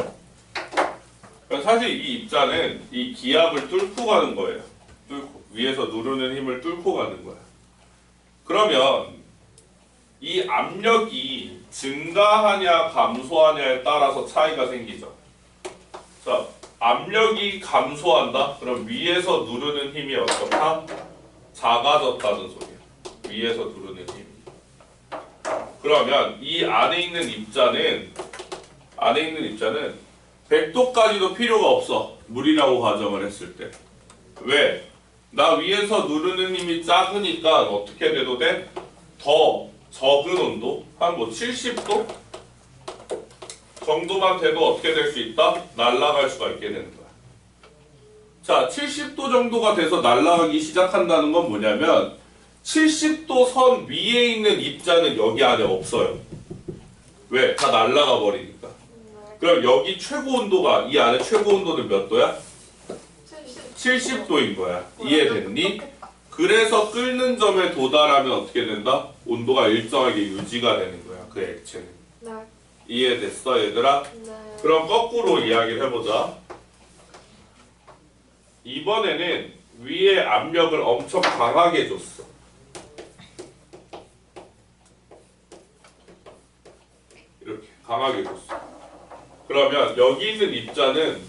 그러니까 사실 이 입자는 이 기압을 뚫고 가는 거예요. 뚫고 위에서 누르는 힘을 뚫고 가는 거야. 그러면 이 압력이 증가하냐 감소하냐에 따라서 차이가 생기죠. 자, 압력이 감소한다? 그럼 위에서 누르는 힘이 어떻다? 작아졌다는 소리야. 위에서 누르는 힘이. 그러면 이 안에 있는 입자는 100도까지도 필요가 없어. 물이라고 가정을 했을 때. 왜? 나 위에서 누르는 힘이 작으니까 어떻게 돼도 돼? 더 적은 온도? 한 뭐 70도? 정도만 돼도 어떻게 될 수 있다? 날아갈 수가 있게 되는 거야. 자, 70도 정도가 돼서 날아가기 시작한다는 건 뭐냐면 70도 선 위에 있는 입자는 여기 안에 없어요. 왜? 다 날아가 버리니까. 그럼 여기 최고 온도가 이 안에 최고 온도는 몇 도야? 70도인 거야. 이해됐니? 그래서 끓는 점에 도달하면 어떻게 된다? 온도가 일정하게 유지가 되는 거야. 그 액체는. 네. 이해됐어 얘들아? 네. 그럼 거꾸로 이야기를 해보자. 이번에는 위에 압력을 엄청 강하게 줬어. 이렇게 강하게 줬어. 그러면 여기 있는 입자는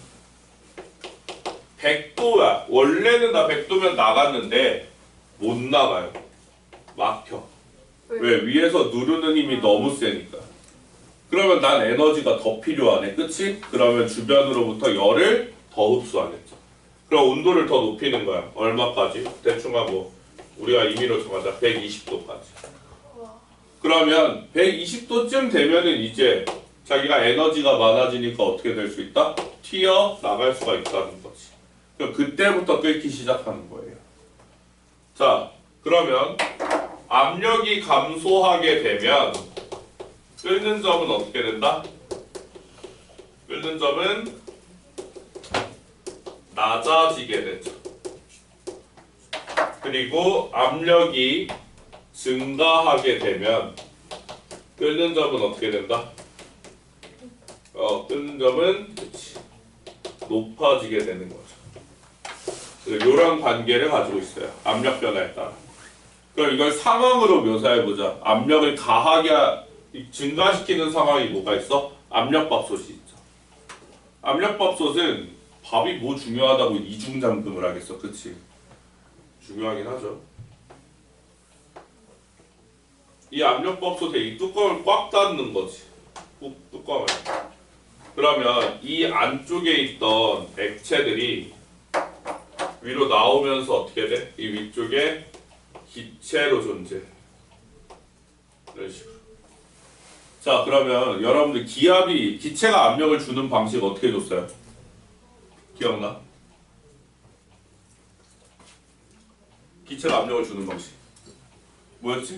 100도야. 원래는 나 100도면 나갔는데 못 나가요. 막혀. 왜? 위에서 누르는 힘이 너무 세니까. 그러면 난 에너지가 더 필요하네. 그치? 그러면 주변으로부터 열을 더 흡수하겠죠. 그럼 온도를 더 높이는 거야. 얼마까지? 대충 하고 우리가 임의로 정하자. 120도까지. 그러면 120도쯤 되면은 이제 자기가 에너지가 많아지니까 어떻게 될 수 있다? 튀어 나갈 수가 있다는 거지. 그럼 그때부터 끓기 시작하는 거예요. 자, 그러면 압력이 감소하게 되면 끓는 점은 어떻게 된다? 끓는 점은 낮아지게 되죠. 그리고 압력이 증가하게 되면 끓는 점은 어떻게 된다? 끓는 점은 그치, 높아지게 되는 거죠. 이런 관계를 가지고 있어요. 압력 변화에 따라. 그럼 이걸 상황으로 묘사해보자. 압력을 증가시키는 상황이 뭐가 있어? 압력밥솥이 있죠. 압력밥솥은 밥이 뭐 중요하다고 이중잠금을 하겠어. 그치? 중요하긴 하죠. 이 압력밥솥에 이 뚜껑을 꽉 닫는 거지. 뚜껑을. 그러면 이 안쪽에 있던 액체들이 위로 나오면서 어떻게 돼? 이 위쪽에 기체로 존재해. 이런 식으로. 자, 그러면 여러분들 기체가 압력을 주는 방식 어떻게 줬어요? 기억나? 기체가 압력을 주는 방식. 뭐였지?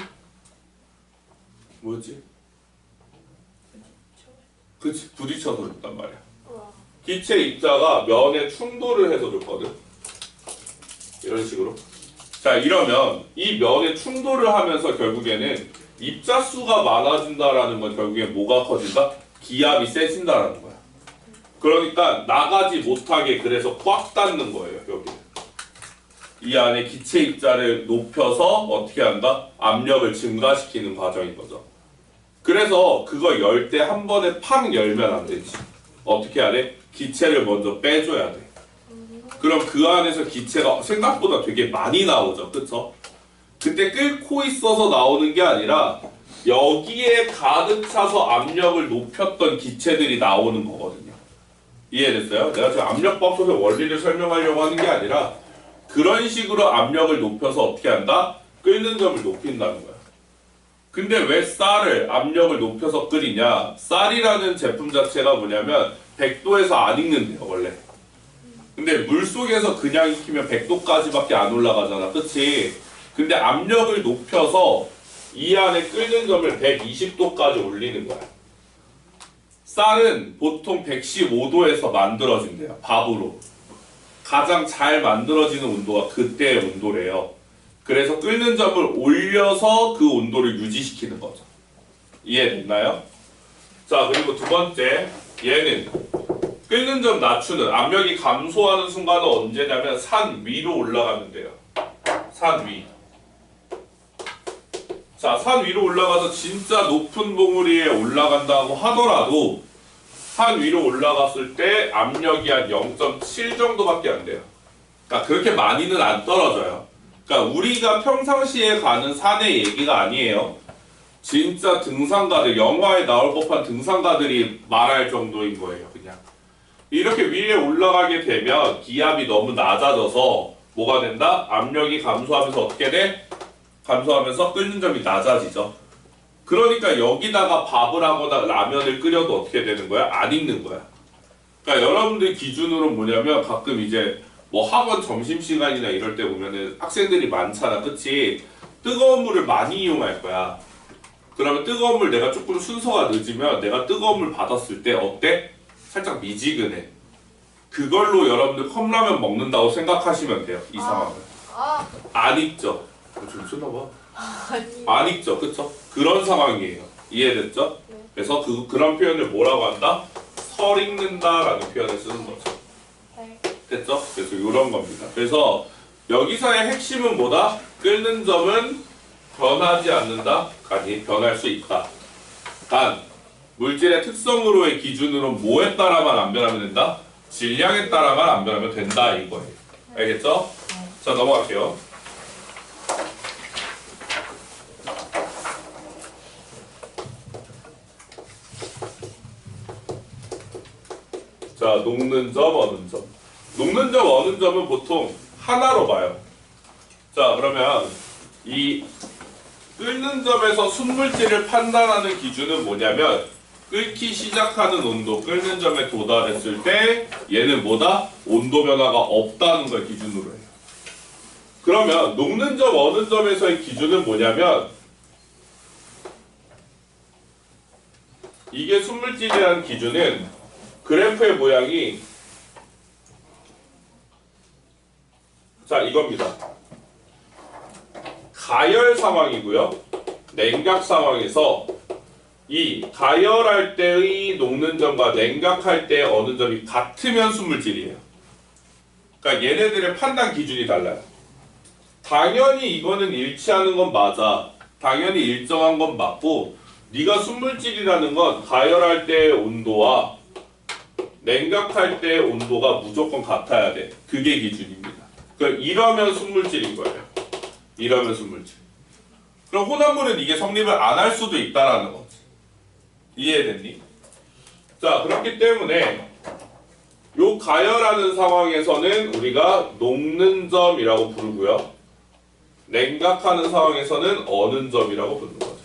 그치, 부딪혀서 줬단 말이야. 기체 입자가 면에 충돌을 해서 줬거든. 이런 식으로. 자, 이러면 이 면에 충돌을 하면서 결국에는 입자 수가 많아진다라는 건 결국엔 뭐가 커진다? 기압이 세진다라는 거야. 그러니까 나가지 못하게 그래서 꽉 닫는 거예요, 여기. 이 안에 기체 입자를 높여서 어떻게 한다? 압력을 증가시키는 과정인 거죠. 그래서 그거 열 때 한 번에 팍 열면 안 되지. 어떻게 해야 돼? 기체를 먼저 빼줘야 돼. 그럼 그 안에서 기체가 생각보다 되게 많이 나오죠. 그쵸? 그때 끓고 있어서 나오는 게 아니라 여기에 가득 차서 압력을 높였던 기체들이 나오는 거거든요. 이해됐어요? 내가 지금 압력밥솥의 원리를 설명하려고 하는 게 아니라 그런 식으로 압력을 높여서 어떻게 한다? 끓는 점을 높인다는 거야. 근데 왜 쌀을 압력을 높여서 끓이냐? 쌀이라는 제품 자체가 뭐냐면 100도에서 안 익는데요, 원래. 근데 물속에서 그냥 익히면 100도까지밖에 안 올라가잖아. 그치? 근데 압력을 높여서 이 안에 끓는 점을 120도까지 올리는 거야. 쌀은 보통 115도에서 만들어진대요. 밥으로. 가장 잘 만들어지는 온도가 그때의 온도래요. 그래서 끓는 점을 올려서 그 온도를 유지시키는 거죠. 이해됐나요? 자, 그리고 두 번째, 얘는 끓는 점 낮추는, 압력이 감소하는 순간은 언제냐면 산 위로 올라가면 돼요. 산 위. 자, 산 위로 올라가서 진짜 높은 봉우리에 올라간다고 하더라도 산 위로 올라갔을 때 압력이 한 0.7 정도밖에 안 돼요. 그러니까 그렇게 많이는 안 떨어져요. 그러니까 우리가 평상시에 가는 산의 얘기가 아니에요. 진짜 등산가들, 영화에 나올 법한 등산가들이 말할 정도인 거예요, 그냥. 이렇게 위에 올라가게 되면 기압이 너무 낮아져서 뭐가 된다? 압력이 감소하면서 어떻게 돼? 감소하면서 끓는 점이 낮아지죠. 그러니까 여기다가 밥을 하거나 라면을 끓여도 어떻게 되는 거야? 안 익는 거야. 그러니까 여러분들 기준으로 뭐냐면 가끔 이제 뭐 학원 점심시간이나 이럴 때 보면은 학생들이 많잖아. 그치? 뜨거운 물을 많이 이용할 거야. 그러면 뜨거운 물 내가 조금 순서가 늦으면 내가 뜨거운 물 받았을 때 어때? 살짝 미지근해. 그걸로 여러분들 컵라면 먹는다고 생각하시면 돼요. 이 상황을. 안 익죠? 좀 쓰나봐. 안 익죠? 그쵸? 그런 상황이에요. 이해됐죠? 네. 그래서 그런 표현을 뭐라고 한다? 설 익는다라는 표현을 쓰는 거죠. 네. 됐죠? 그래서 이런 겁니다. 그래서 여기서의 핵심은 뭐다? 끓는 점은 변하지 않는다? 아니, 변할 수 있다. 단, 물질의 특성으로의 기준으로 뭐에 따라만 안 변하면 된다? 질량에 따라만 안 변하면 된다 이거예요. 알겠죠? 자, 넘어갈게요. 자, 녹는 점, 어는 점. 녹는 점, 어는 점은 보통 하나로 봐요. 자, 그러면 이 끓는 점에서 순물질을 판단하는 기준은 뭐냐면 끓기 시작하는 온도, 끓는 점에 도달했을 때 얘는 뭐다? 온도 변화가 없다는 걸 기준으로 해요. 그러면 녹는 점, 어는 점에서의 기준은 뭐냐면 이게 순물질이라는 기준은 그래프의 모양이 자, 이겁니다. 가열 상황이고요. 냉각 상황에서 이 가열할 때의 녹는 점과 냉각할 때의 어는 점이 같으면 순물질이에요. 그러니까 얘네들의 판단 기준이 달라요. 당연히 이거는 일치하는 건 맞아. 당연히 일정한 건 맞고 네가 순물질이라는 건 가열할 때의 온도와 냉각할 때의 온도가 무조건 같아야 돼. 그게 기준입니다. 그러니까 이러면 순물질인 거예요. 이러면 순물질. 그럼 혼합물은 이게 성립을 안 할 수도 있다라는 거지. 이해됐니? 자, 그렇기 때문에 요 가열하는 상황에서는 우리가 녹는 점이라고 부르고요. 냉각하는 상황에서는 어는 점이라고 부르는 거죠.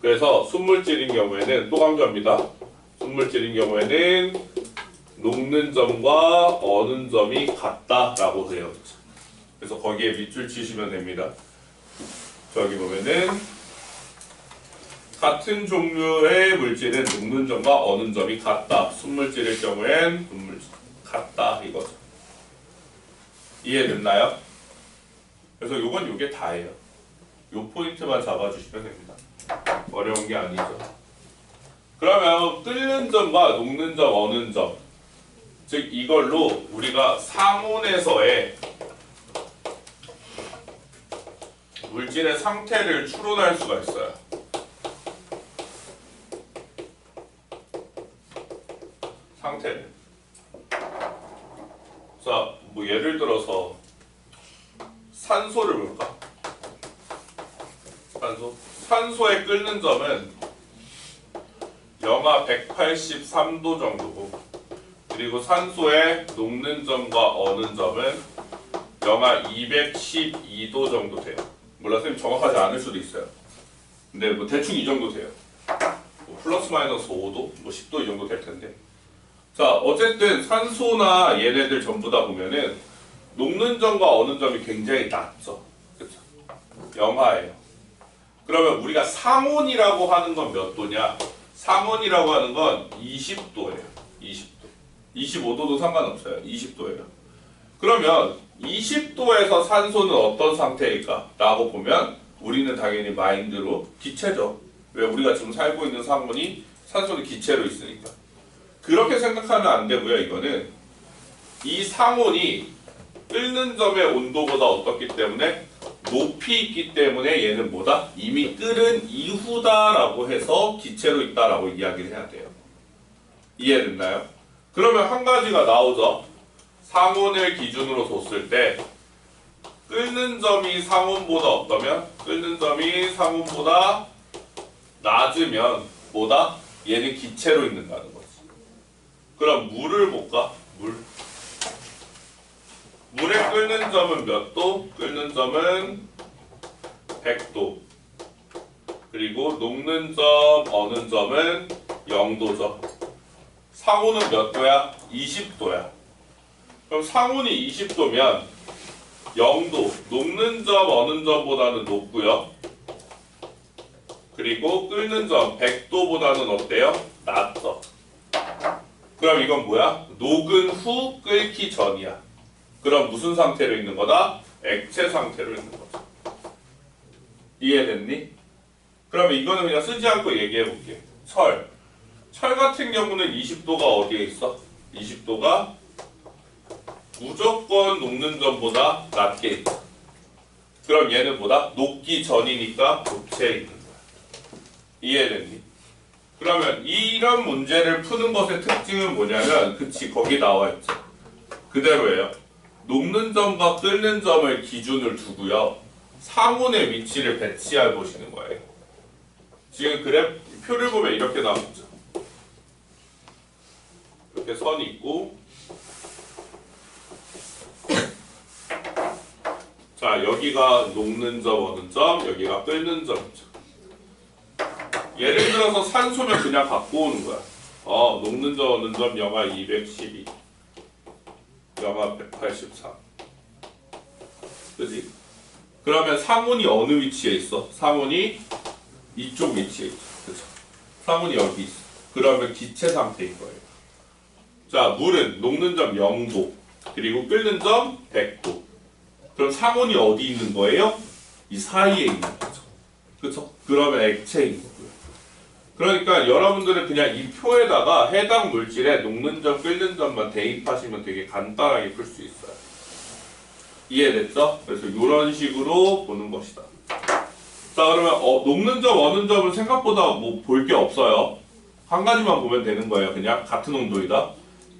그래서 순물질인 경우에는 또 강조합니다. 순물질인 경우에는 녹는 점과 어는 점이 같다라고 해요. 그래서 거기에 밑줄 치시면 됩니다. 저기 보면은 같은 종류의 물질은 녹는 점과 어는 점이 같다. 순물질일 경우엔 분물질 같다 이거죠. 이해됐나요? 그래서 요건 요게 다예요. 요 포인트만 잡아주시면 됩니다. 어려운 게 아니죠. 그러면 끓는 점과 녹는 점, 어는 점, 즉 이걸로 우리가 상온에서의 물질의 상태를 추론할 수가 있어요. 상태를. 자, 뭐 예를 들어서 산소를 볼까? 산소의 끓는 점은 영하 183도 정도고, 그리고 산소의 녹는 점과 어는 점은 영하 212도 정도 돼요. 몰라, 선생님 정확하지 않을 수도 있어요. 근데 뭐 대충 이 정도 돼요. 뭐 플러스 마이너스 5도, 뭐 10도 이 정도 될 텐데. 자, 어쨌든 산소나 얘네들 전부 다 보면은 녹는 점과 어는 점이 굉장히 낮죠. 그렇죠? 영하예요. 그러면 우리가 상온이라고 하는 건 몇 도냐? 상온이라고 하는 건 20도예요. 20도. 25도도 상관없어요. 20도예요. 그러면 20도에서 산소는 어떤 상태일까? 라고 보면 우리는 당연히 마인드로 기체죠. 왜? 우리가 지금 살고 있는 상온이 산소는 기체로 있으니까. 그렇게 생각하면 안 되고요. 이거는 이 상온이 끓는 점의 온도보다 어떻기 때문에 높이 있기 때문에 얘는 뭐다? 이미 끓은 이후다라고 해서 기체로 있다라고 이야기를 해야 돼요. 이해됐나요? 그러면 한 가지가 나오죠. 상온을 기준으로 뒀을 때 끓는 점이 상온보다 어떠면? 끓는 점이 상온보다 낮으면 뭐다? 얘는 기체로 있는다는 거지. 그럼 물을 볼까? 물의 끓는 점은 몇 도? 끓는 점은 100도. 그리고 녹는 점, 어는 점은 0도죠. 상온은 몇 도야? 20도야. 그럼 상온이 20도면 0도, 녹는 점, 어는 점보다는 높고요. 그리고 끓는 점 100도보다는 어때요? 낮죠. 그럼 이건 뭐야? 녹은 후 끓기 전이야. 그럼 무슨 상태로 있는 거다? 액체 상태로 있는 거죠. 이해됐니? 그러면 이거는 그냥 쓰지 않고 얘기해 볼게. 철 같은 경우는 20도가 어디에 있어? 20도가 무조건 녹는 점보다 낮게 있다. 그럼 얘는 뭐다? 녹기 전이니까 고체에 있는 거야. 이해됐니? 그러면 이런 문제를 푸는 것의 특징은 뭐냐면, 그치, 거기 나와 있죠. 그대로예요. 녹는 점과 끓는 점을 기준을 두고요. 상온의 위치를 배치해 보시는 거예요. 지금 표를 보면 이렇게 나오죠. 이렇게 선이 있고, 자, 여기가 녹는 점, 어는 점, 여기가 끓는 점이죠. 예를 들어서 산소면 그냥 갖고 오는 거야. 녹는 점, 어는 점, 영하 212, 영하 183. 그지? 그러면 상온이 어느 위치에 있어? 상온이 이쪽 위치에 있어. 그쵸? 상온이 여기 있어. 그러면 기체 상태인 거예요. 자, 물은 녹는 점 0도, 그리고 끓는 점 100도. 그럼 상온이 어디 있는 거예요? 이 사이에 있는 거죠. 그쵸? 그러면 액체인 거고요. 그러니까 여러분들은 그냥 이 표에다가 해당 물질의 녹는 점, 끓는 점만 대입하시면 되게 간단하게 풀 수 있어요. 이해됐죠? 그래서 이런 식으로 보는 것이다. 자, 그러면 녹는 점, 어는 점은 생각보다 뭐 볼 게 없어요. 한 가지만 보면 되는 거예요. 그냥 같은 온도이다.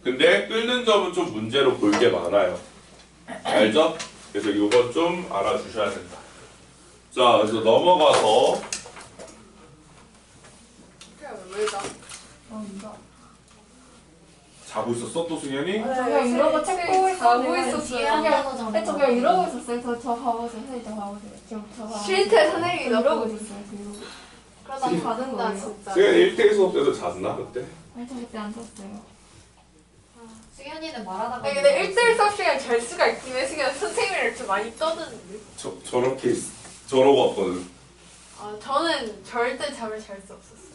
근데 끓는 점은 좀 문제로 볼 게 많아요. 알죠? 그래서 이건 좀 알아주셔야 된다. 자, 그래서 넘어가서 왜 나? 자고 있었어? 또 승현이? 그냥 이런 거 찾고 자고 있었어요. 있었어요. 그냥 저 그냥 이러고 있었어요. 저 봐보세요. 선생님 저 봐보세요. 지금 저 봐보세요. 실태 선생님이 이러고 너무 있었어요. 지금. 그러다 지금 받은 받은 나 거예요? 진짜. 승현이 1대1 수업 때도 잤나 그때? 아니 저 그때 안 잤어요. 승현이는 말하다가 아니 근데 1대1 수업 시간에 잘 수가 있긴 해. 시간 선생님이랑 좀 많이 떠드는데. 저렇게 저러고 왔거든. 아, 저는 절대 잠을 잘 수 없었어요.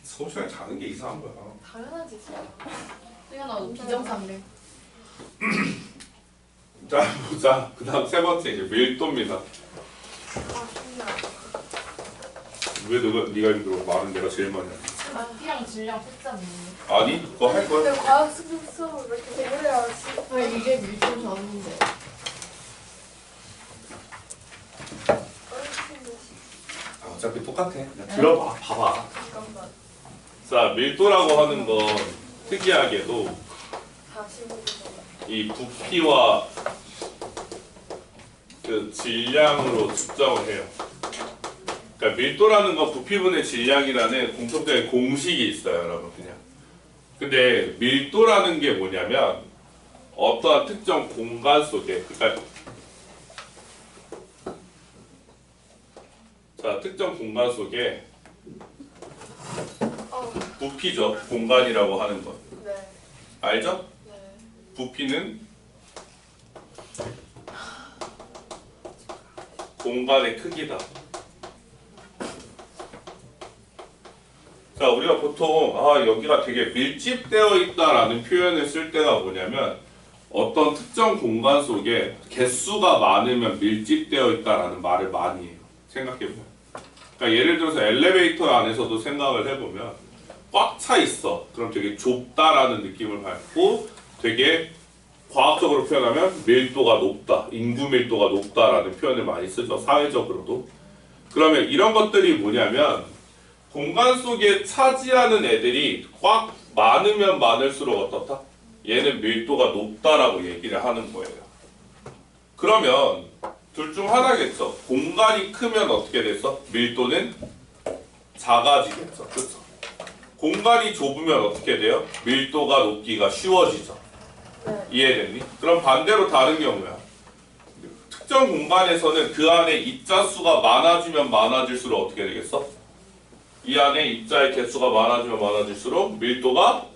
수업 시간에 자는 게 이상한 거야. 당연하지, 진짜. 이거 나도 비정상래. 자 보자. 그다음 세 번째 이제 밀도입니다. 아, 힘들어. 왜 네가 힘들어? 말은 내가 제일 많이 하지. 부피랑 질량 숫자는 아니 그거 할 거야? 근데 과학 수업을 왜 이렇게 오래 하지? 왜 이게 밀도 전인데? 어차피 똑같아. 그냥 들어봐. 봐봐. 잠깐만. 자 밀도라고 하는 건 특이하게도 45분. 이 부피와 그 질량으로 측정을 해요. 그러니까 밀도라는 건 부피분의 질량이라는 공통적인 공식이 있어요, 여러분 그냥. 근데 밀도라는 게 뭐냐면 어떠한 특정 공간 속에, 그러니까 자 특정 공간 속에 부피죠, 공간이라고 하는 것. 네. 알죠? 네. 부피는 공간의 크기다. 자, 우리가 보통 여기가 되게 밀집되어 있다라는 표현을 쓸 때가 뭐냐면 어떤 특정 공간 속에 개수가 많으면 밀집되어 있다라는 말을 많이 해요. 생각해보면. 그러니까 예를 들어서 엘리베이터 안에서도 생각을 해보면 꽉 차 있어. 그럼 되게 좁다라는 느낌을 받고 되게 과학적으로 표현하면 밀도가 높다, 인구 밀도가 높다라는 표현을 많이 쓰죠. 사회적으로도. 그러면 이런 것들이 뭐냐면 공간 속에 차지하는 애들이 꽉 많으면 많을수록 어떻다? 얘는 밀도가 높다라고 얘기를 하는 거예요. 그러면 둘 중 하나겠죠. 공간이 크면 어떻게 됐어? 밀도는 작아지겠죠. 그렇죠? 공간이 좁으면 어떻게 돼요? 밀도가 높기가 쉬워지죠. 네. 이해됐니? 그럼 반대로 다른 경우야. 특정 공간에서는 그 안에 입자수가 많아지면 많아질수록 어떻게 되겠어? 이 안에 입자의 개수가 많아지면 많아질수록 밀도가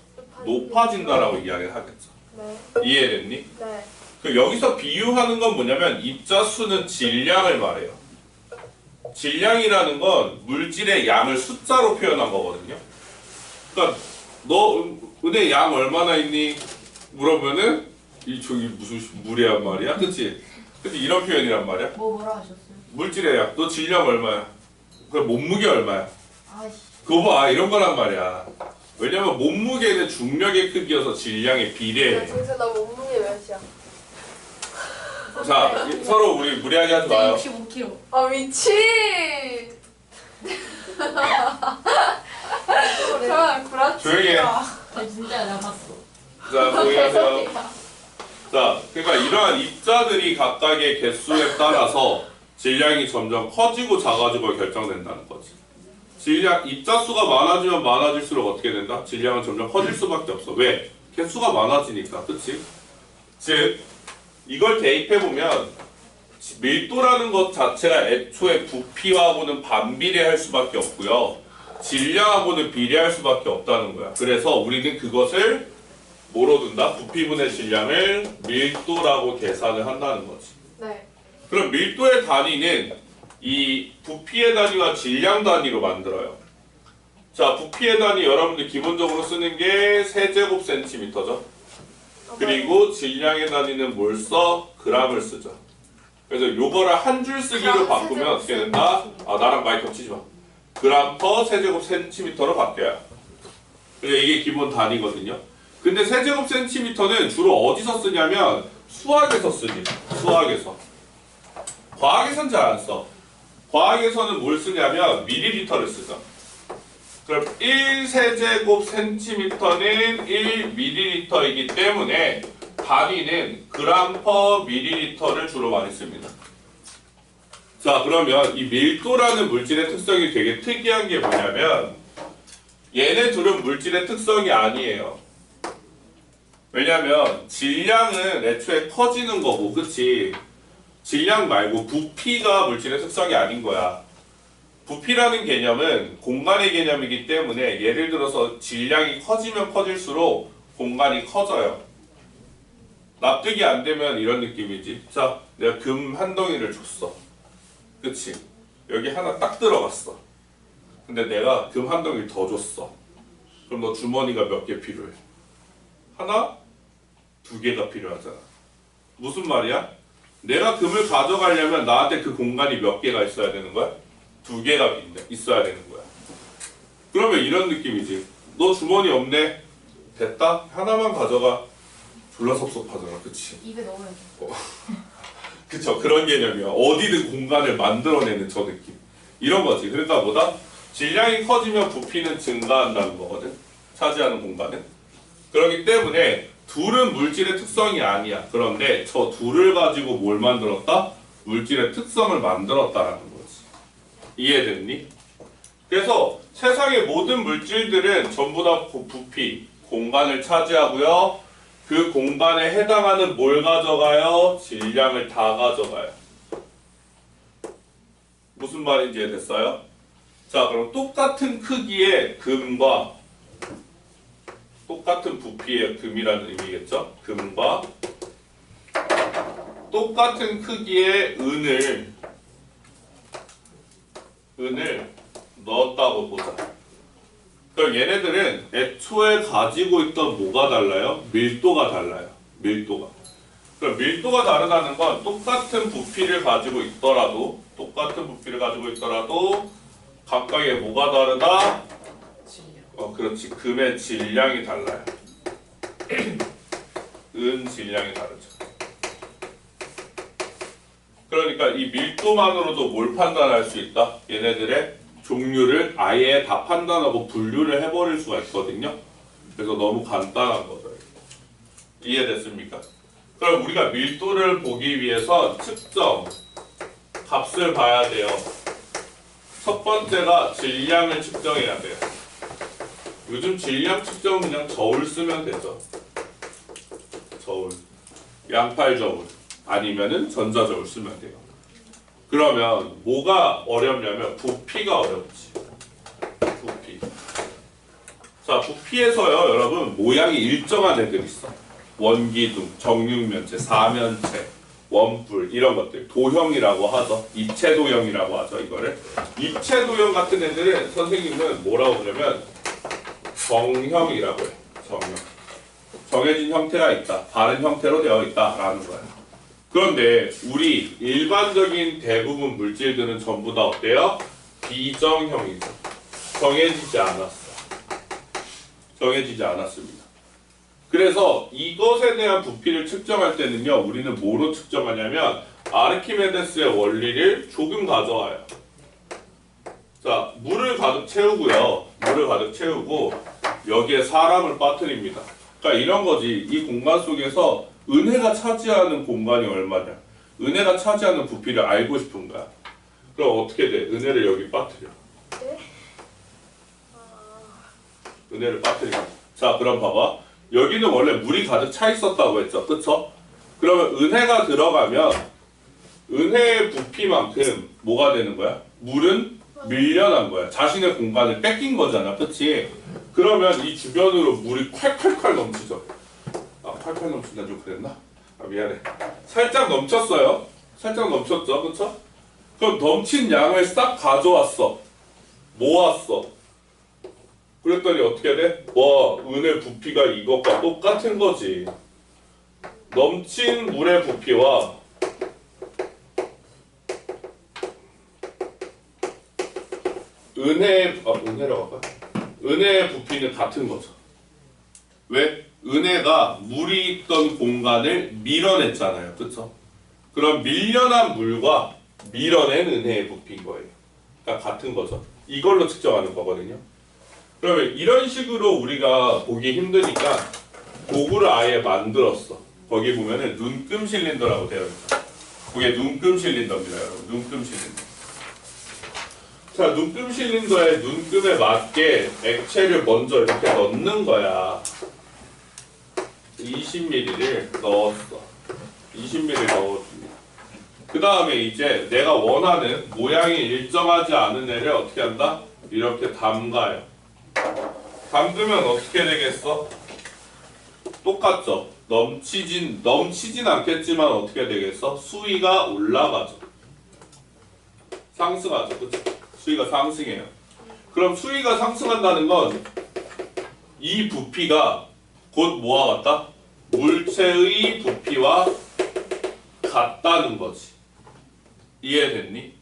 높아진다라고 이야기를 하겠죠. 네. 이해됐니? 네. 그 여기서 비유하는 건 뭐냐면 입자수는 질량을 말해요. 질량이라는 건 물질의 양을 숫자로 표현한 거거든요. 그러니까 너 은혜 양 얼마나 있니? 물어보면은 저기 무슨 무례한 말이야, 그렇지? 그치 이런 표현이란 말이야. 뭐라 하셨어요? 물질의 양, 너 질량 얼마야? 그 몸무게 얼마야? 아이씨. 그거 봐, 이런 거란 말이야. 왜냐면 몸무게는 중력의 크기여서 질량에 비례해. 정세 나 몸무게 몇이야? 자, 서로 우리 무리하게 하지 마요. 65kg. 아 미친! 저는 구라치다. 조용히 해. 진짜 내가 봤어. 자, 거기 가세요. 자, 그러니까 이러한 입자들이 각각의 개수에 따라서 질량이 점점 커지고 작아지고 결정된다는 거지. 질량, 입자수가 많아지면 많아질수록 어떻게 된다? 질량은 점점 커질 수밖에 없어. 왜? 개수가 많아지니까, 그치? 즉, 이걸 대입해보면 밀도라는 것 자체가 애초에 부피하고는 반비례할 수밖에 없고요. 질량하고는 비례할 수밖에 없다는 거야. 그래서 우리는 그것을 뭐로 둔다? 부피분의 질량을 밀도라고 계산을 한다는 거지. 네. 그럼 밀도의 단위는 이 부피의 단위와 질량 단위로 만들어요. 자, 부피의 단위 여러분들 기본적으로 쓰는 게 세제곱센티미터죠. 그리고 질량의 단위는 뭘 써? 그램을 쓰죠. 그래서 요거를 한 줄 쓰기로 바꾸면 어떻게 된다? 나랑 많이 겹치지 마. 그램 퍼 세제곱센티미터로 바뀌어요. 그래서 이게 기본 단위거든요. 근데 세제곱센티미터는 주로 어디서 쓰냐면 수학에서 쓰지. 수학에서. 과학에선 잘 안 써. 과학에서는 뭘 쓰냐면 밀리리터를 쓰죠. 그럼 1세제곱센티미터는 1ml이기 때문에 단위는 그램 퍼 밀리리터를 주로 많이 씁니다. 자, 그러면 이 밀도라는 물질의 특성이 되게 특이한 게 뭐냐면 얘네 둘은 물질의 특성이 아니에요. 왜냐면 질량은 애초에 커지는 거고, 그치? 질량 말고 부피가 물질의 특성이 아닌 거야. 부피라는 개념은 공간의 개념이기 때문에 예를 들어서 질량이 커지면 커질수록 공간이 커져요. 납득이 안 되면 이런 느낌이지. 자, 내가 금 한 덩이를 줬어. 그치? 여기 하나 딱 들어갔어. 근데 내가 금 한 덩이 더 줬어. 그럼 너 주머니가 몇 개 필요해? 하나? 두 개가 필요하잖아. 무슨 말이야? 내가 금을 가져가려면 나한테 그 공간이 몇 개가 있어야 되는 거야? 두 개가 있어야 되는 거야. 그러면 이런 느낌이지. 너 주머니 없네? 됐다? 하나만 가져가. 졸라 섭섭하잖아. 그치? 입에 넣으면 그쵸. 그런 개념이야. 어디든 공간을 만들어내는 저 느낌. 이런 거지. 그러니까 뭐다? 질량이 커지면 부피는 증가한다는 거거든. 차지하는 공간은. 그렇기 때문에 둘은 물질의 특성이 아니야. 그런데 저 둘을 가지고 뭘 만들었다? 물질의 특성을 만들었다라는 거지. 이해됐니? 그래서 세상의 모든 물질들은 전부 다 부피, 공간을 차지하고요. 그 공간에 해당하는 뭘 가져가요? 질량을 다 가져가요. 무슨 말인지 이해됐어요? 자, 그럼 똑같은 크기의 금과 똑같은 부피의 금이라는 의미겠죠? 금과 똑같은 크기의 은을 넣었다고 보자. 그럼 얘네들은 애초에 가지고 있던 뭐가 달라요? 밀도가 달라요. 밀도가. 그럼 밀도가 다르다는 건 똑같은 부피를 가지고 있더라도 각각의 뭐가 다르다? 그렇지. 금의 질량이 달라요. 은 질량이 다르죠. 그러니까 이 밀도만으로도 뭘 판단할 수 있다? 얘네들의 종류를 아예 다 판단하고 분류를 해버릴 수가 있거든요. 그래서 너무 간단한 거죠. 이해됐습니까? 그럼 우리가 밀도를 보기 위해서 측정 값을 봐야 돼요. 첫 번째가 질량을 측정해야 돼요. 요즘 질량 측정은 그냥 저울 쓰면 되죠. 저울. 양팔 저울. 아니면은 전자저울 쓰면 돼요. 그러면 뭐가 어렵냐면 부피가 어렵지. 부피. 자, 부피에서요, 여러분 모양이 일정한 애들 있어. 원기둥, 정육면체, 사면체, 원뿔 이런 것들 도형이라고 하죠. 입체도형이라고 하죠. 이거를 입체도형 같은 애들은 선생님은 뭐라고 그러면 정형이라고 해요. 정형. 정해진 형태가 있다. 다른 형태로 되어 있다라는 거예요. 그런데 우리 일반적인 대부분 물질들은 전부 다 어때요? 비정형이죠. 정해지지 않았어. 정해지지 않았습니다. 그래서 이것에 대한 부피를 측정할 때는요, 우리는 뭐로 측정하냐면 아르키메데스의 원리를 조금 가져와요. 자, 물을 가득 채우고요. 물을 가득 채우고 여기에 사람을 빠뜨립니다. 그러니까 이런 거지. 이 공간 속에서 은혜가 차지하는 공간이 얼마냐? 은혜가 차지하는 부피를 알고 싶은 거야. 그럼 어떻게 돼? 은혜를 여기 빠뜨려. 네? 은혜를 빠뜨리고. 자, 그럼 봐봐. 여기는 원래 물이 가득 차 있었다고 했죠. 그쵸? 그러면 은혜가 들어가면 은혜의 부피만큼 뭐가 되는 거야? 물은 밀려난 거야. 자신의 공간을 뺏긴 거잖아. 그치? 그러면 이 주변으로 물이 콸콸콸 넘치죠. 콸콸 넘친다 좀 그랬나? 미안해. 살짝 넘쳤어요. 살짝 넘쳤죠. 그쵸? 그럼 넘친 양을 싹 가져왔어. 모았어. 그랬더니 어떻게 돼? 와, 은의 부피가 이것과 똑같은 거지. 넘친 물의 부피와 은혜라고 할까? 은혜의 부피는 같은 거죠. 왜? 은혜가 물이 있던 공간을 밀어냈잖아요. 그쵸? 그럼 밀려난 물과 밀어낸 은혜의 부피인 거예요. 그러니까 같은 거죠. 이걸로 측정하는 거거든요. 그러면 이런 식으로 우리가 보기 힘드니까 도구를 아예 만들었어. 거기 보면은 눈금 실린더라고 되어 있어. 그게 눈금 실린더입니다, 여러분. 눈금 실린더. 자, 눈금 실린더에 눈금에 맞게 액체를 먼저 이렇게 넣는 거야. 20ml를 넣었어. 20ml 넣어줍니다. 그 다음에 이제 내가 원하는 모양이 일정하지 않은 애를 어떻게 한다? 이렇게 담가요. 담그면 어떻게 되겠어? 똑같죠? 넘치진 않겠지만 어떻게 되겠어? 수위가 올라가죠. 상승하죠. 그치? 수위가 상승해요. 그럼 수위가 상승한다는 건 이 부피가 곧 뭐와 같다? 물체의 부피와 같다는 거지. 이해됐니?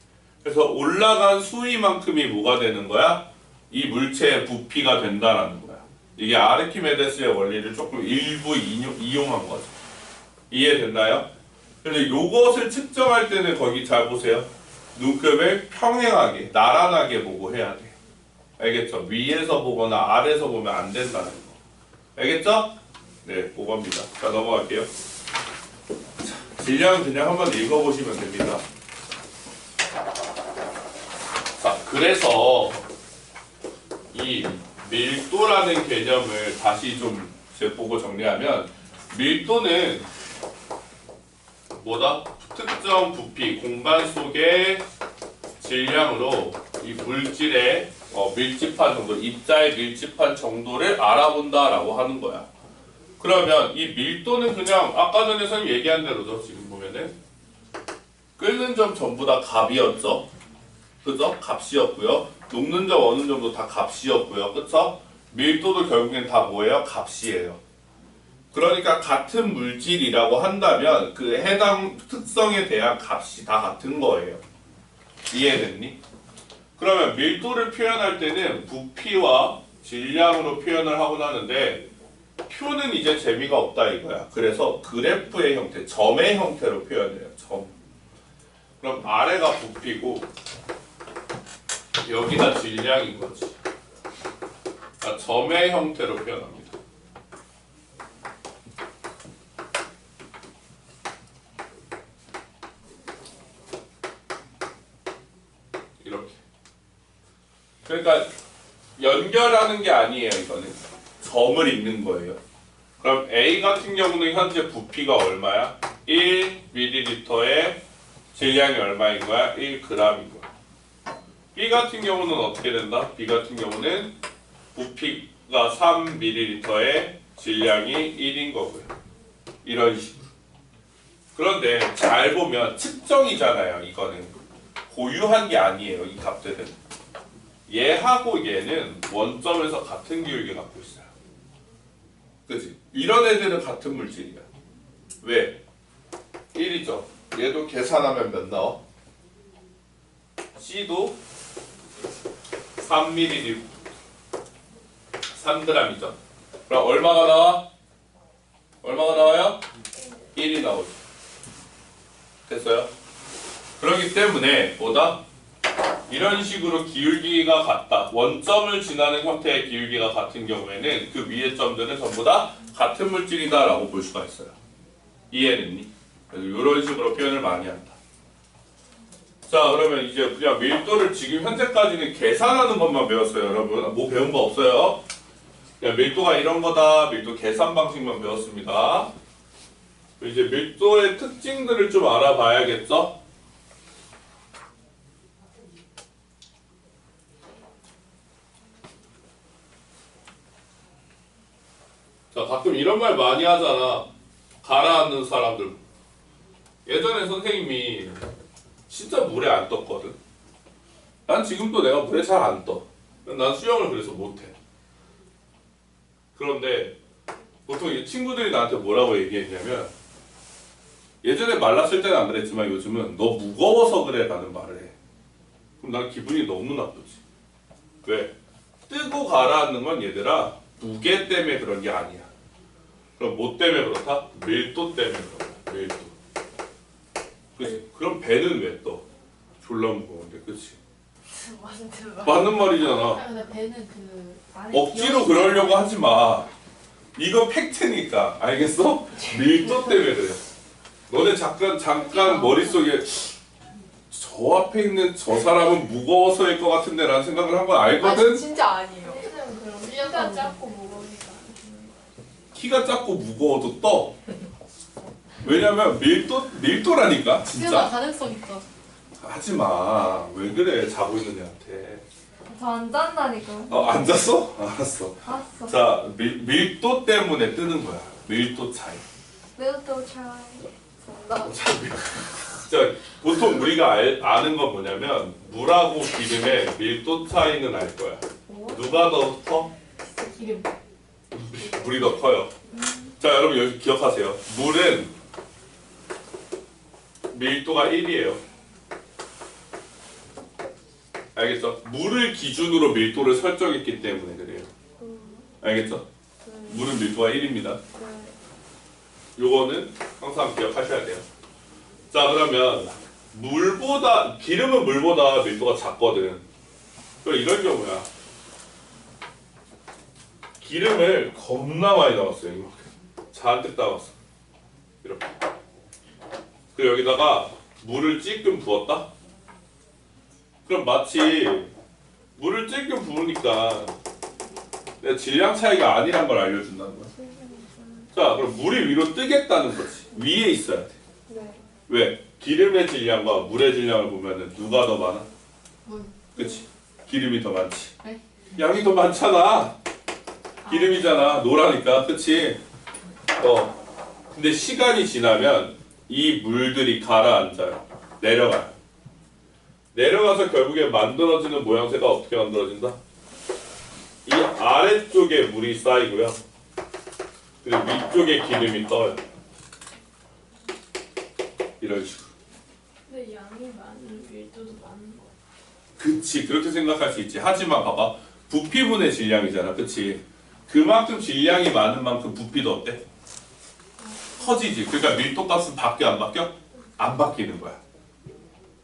그래서 올라간 수위만큼이 뭐가 되는 거야? 이 물체의 부피가 된다라는 거야. 이게 아르키메데스의 원리를 조금 일부 이용한 거죠. 이해됐나요? 그래서 요것을 측정할 때는 거기 잘 보세요. 눈금을 평행하게, 나란하게 보고 해야 돼. 알겠죠? 위에서 보거나 아래에서 보면 안 된다는 거. 알겠죠? 네, 그겁니다. 자, 넘어갈게요. 자, 질량은 그냥 한번 읽어보시면 됩니다. 자, 그래서 이 밀도라는 개념을 다시 좀 보고 정리하면 밀도는 뭐다? 특정 부피, 공간 속의 질량으로 이 물질의 밀집한 정도, 입자의 밀집한 정도를 알아본다라고 하는 거야. 그러면 이 밀도는 그냥 아까 전에 선생님 얘기한 대로죠. 지금 보면은 끓는 점 전부 다 값이었죠. 그죠? 값이었고요. 녹는 점 어느 점도 다 값이었고요. 그쵸? 밀도도 결국엔 다 뭐예요? 값이에요. 그러니까 같은 물질이라고 한다면 그 해당 특성에 대한 값이 다 같은 거예요. 이해됐니? 그러면 밀도를 표현할 때는 부피와 질량으로 표현을 하곤 하는데 표는 이제 재미가 없다 이거야. 그래서 그래프의 형태, 점의 형태로 표현해요. 점. 그럼 아래가 부피고 여기가 질량인 거지. 그러니까 점의 형태로 표현합니다. 이렇게. 그러니까 연결하는 게 아니에요. 이거는 점을 읽는 거예요. 그럼 A 같은 경우는 현재 부피가 얼마야? 1ml에 질량이 얼마인 거야? 1g인 거야. B 같은 경우는 어떻게 된다? B 같은 경우는 부피가 3ml에 질량이 1인 거고요. 이런 식으로. 그런데 잘 보면 측정이잖아요. 이거는 고유한 게 아니에요. 이 값들은. 얘하고 얘는 원점에서 같은 기울기 갖고 있어요. 그치? 이런 애들은 같은 물질이야. 왜? 1이죠. 얘도 계산하면 몇 나와? C도 3ml 3g이죠. 그럼 얼마가 나와? 얼마가 나와요? 1이 나오죠. 됐어요? 그렇기 때문에 뭐다? 이런 식으로 기울기가 같다. 원점을 지나는 형태의 기울기가 같은 경우에는 그 위의 점들은 전부 다 같은 물질이다 라고 볼 수가 있어요. 이해됐니? 그래서 이런 식으로 표현을 많이 한다. 자, 그러면 이제 그냥 밀도를 지금 현재까지는 계산하는 것만 배웠어요, 여러분. 뭐 배운 거 없어요? 그냥 밀도가 이런 거다. 밀도 계산 방식만 배웠습니다. 이제 밀도의 특징들을 좀 알아봐야겠죠? 자, 가끔 이런 말 많이 하잖아. 가라앉는 사람들. 예전에 선생님이 진짜 물에 안 떴거든. 난 지금도 내가 물에 잘 안 떠. 난 수영을 그래서 못해. 그런데 보통 이 친구들이 나한테 뭐라고 얘기했냐면 예전에 말랐을 때는 안 그랬지만 요즘은 너 무거워서 그래 라는 말을 해. 그럼 난 기분이 너무 나쁘지. 왜? 뜨고 가라앉는 건 얘들아 무게 때문에 그런 게 아니야. 그럼 뭐 때문에 그렇다? 밀도 때문에 그렇다. 밀도. 그치? 그럼 배는 왜 떠? 졸라 무거운데, 그치? 맞는 말이잖아. 근데 배는 그 안에 억지로 그러려고 하지 마. 이건 팩트니까. 알겠어? 밀도 때문에 그래. 너네 잠깐 머릿속에 저 앞에 있는 저 사람은 무거워서일 것 같은데 라는 생각을 한 건 알거든? 진짜 아니에요. 그럼 키가 작고 무거우니까. 키가 작고 무거워도 떠. 왜냐면 밀도라니까 수요가 진짜. 가능성 있죠. 하지마. 왜 그래 자고 있는 애한테. 저 안 잔다니까. 앉았어? 알았어. 알았어. 자, 밀도 때문에 뜨는 거야. 밀도 차이. 밀도 차이. 어차피 자, 보통 우리가 아는 건 뭐냐면 물하고 기름의 밀도 차이는 알 거야. 누가 더 커? 기름. 물이 더 커요. 자, 여러분 여기 기억하세요. 물은 밀도가 1이에요. 알겠죠? 물을 기준으로 밀도를 설정했기 때문에 그래요. 알겠죠? 물은 밀도가 1입니다. 요거는 항상 기억하셔야 돼요. 자, 그러면 기름은 물보다 밀도가 작거든. 그럼 이런 경우야. 기름을 겁나 많이 넣었어요. 이만큼. 잔뜩 담았어. 이렇게. 그리고 여기다가 물을 찔끔 부었다? 그럼 마치 물을 찔끔 부으니까 내가 질량 차이가 아니란 걸 알려준다는 거야. 자, 그럼 물이 위로 뜨겠다는 거지. 위에 있어야 돼. 네. 왜? 기름의 질량과 물의 질량을 보면은 누가 더 많아? 물. 그치? 기름이 더 많지. 네. 양이 더 많잖아. 기름이잖아. 노라니까. 그치? 근데 시간이 지나면 이 물들이 가라앉아요. 내려가요. 내려가서 결국에 만들어지는 모양새가 어떻게 만들어진다? 이 아래쪽에 물이 쌓이고요. 그리고 위쪽에 기름이 떠요. 이런 식으로. 근데 양이 많은 밀도도 많은 거. 그치, 그렇게 생각할 수 있지. 하지만 봐봐, 부피분의 질량이잖아. 그치? 그만큼 질량이 많은 만큼 부피도 어때? 커지지. 그러니까 밀도값은 바뀌어 안 바뀌어? 안 바뀌는 거야.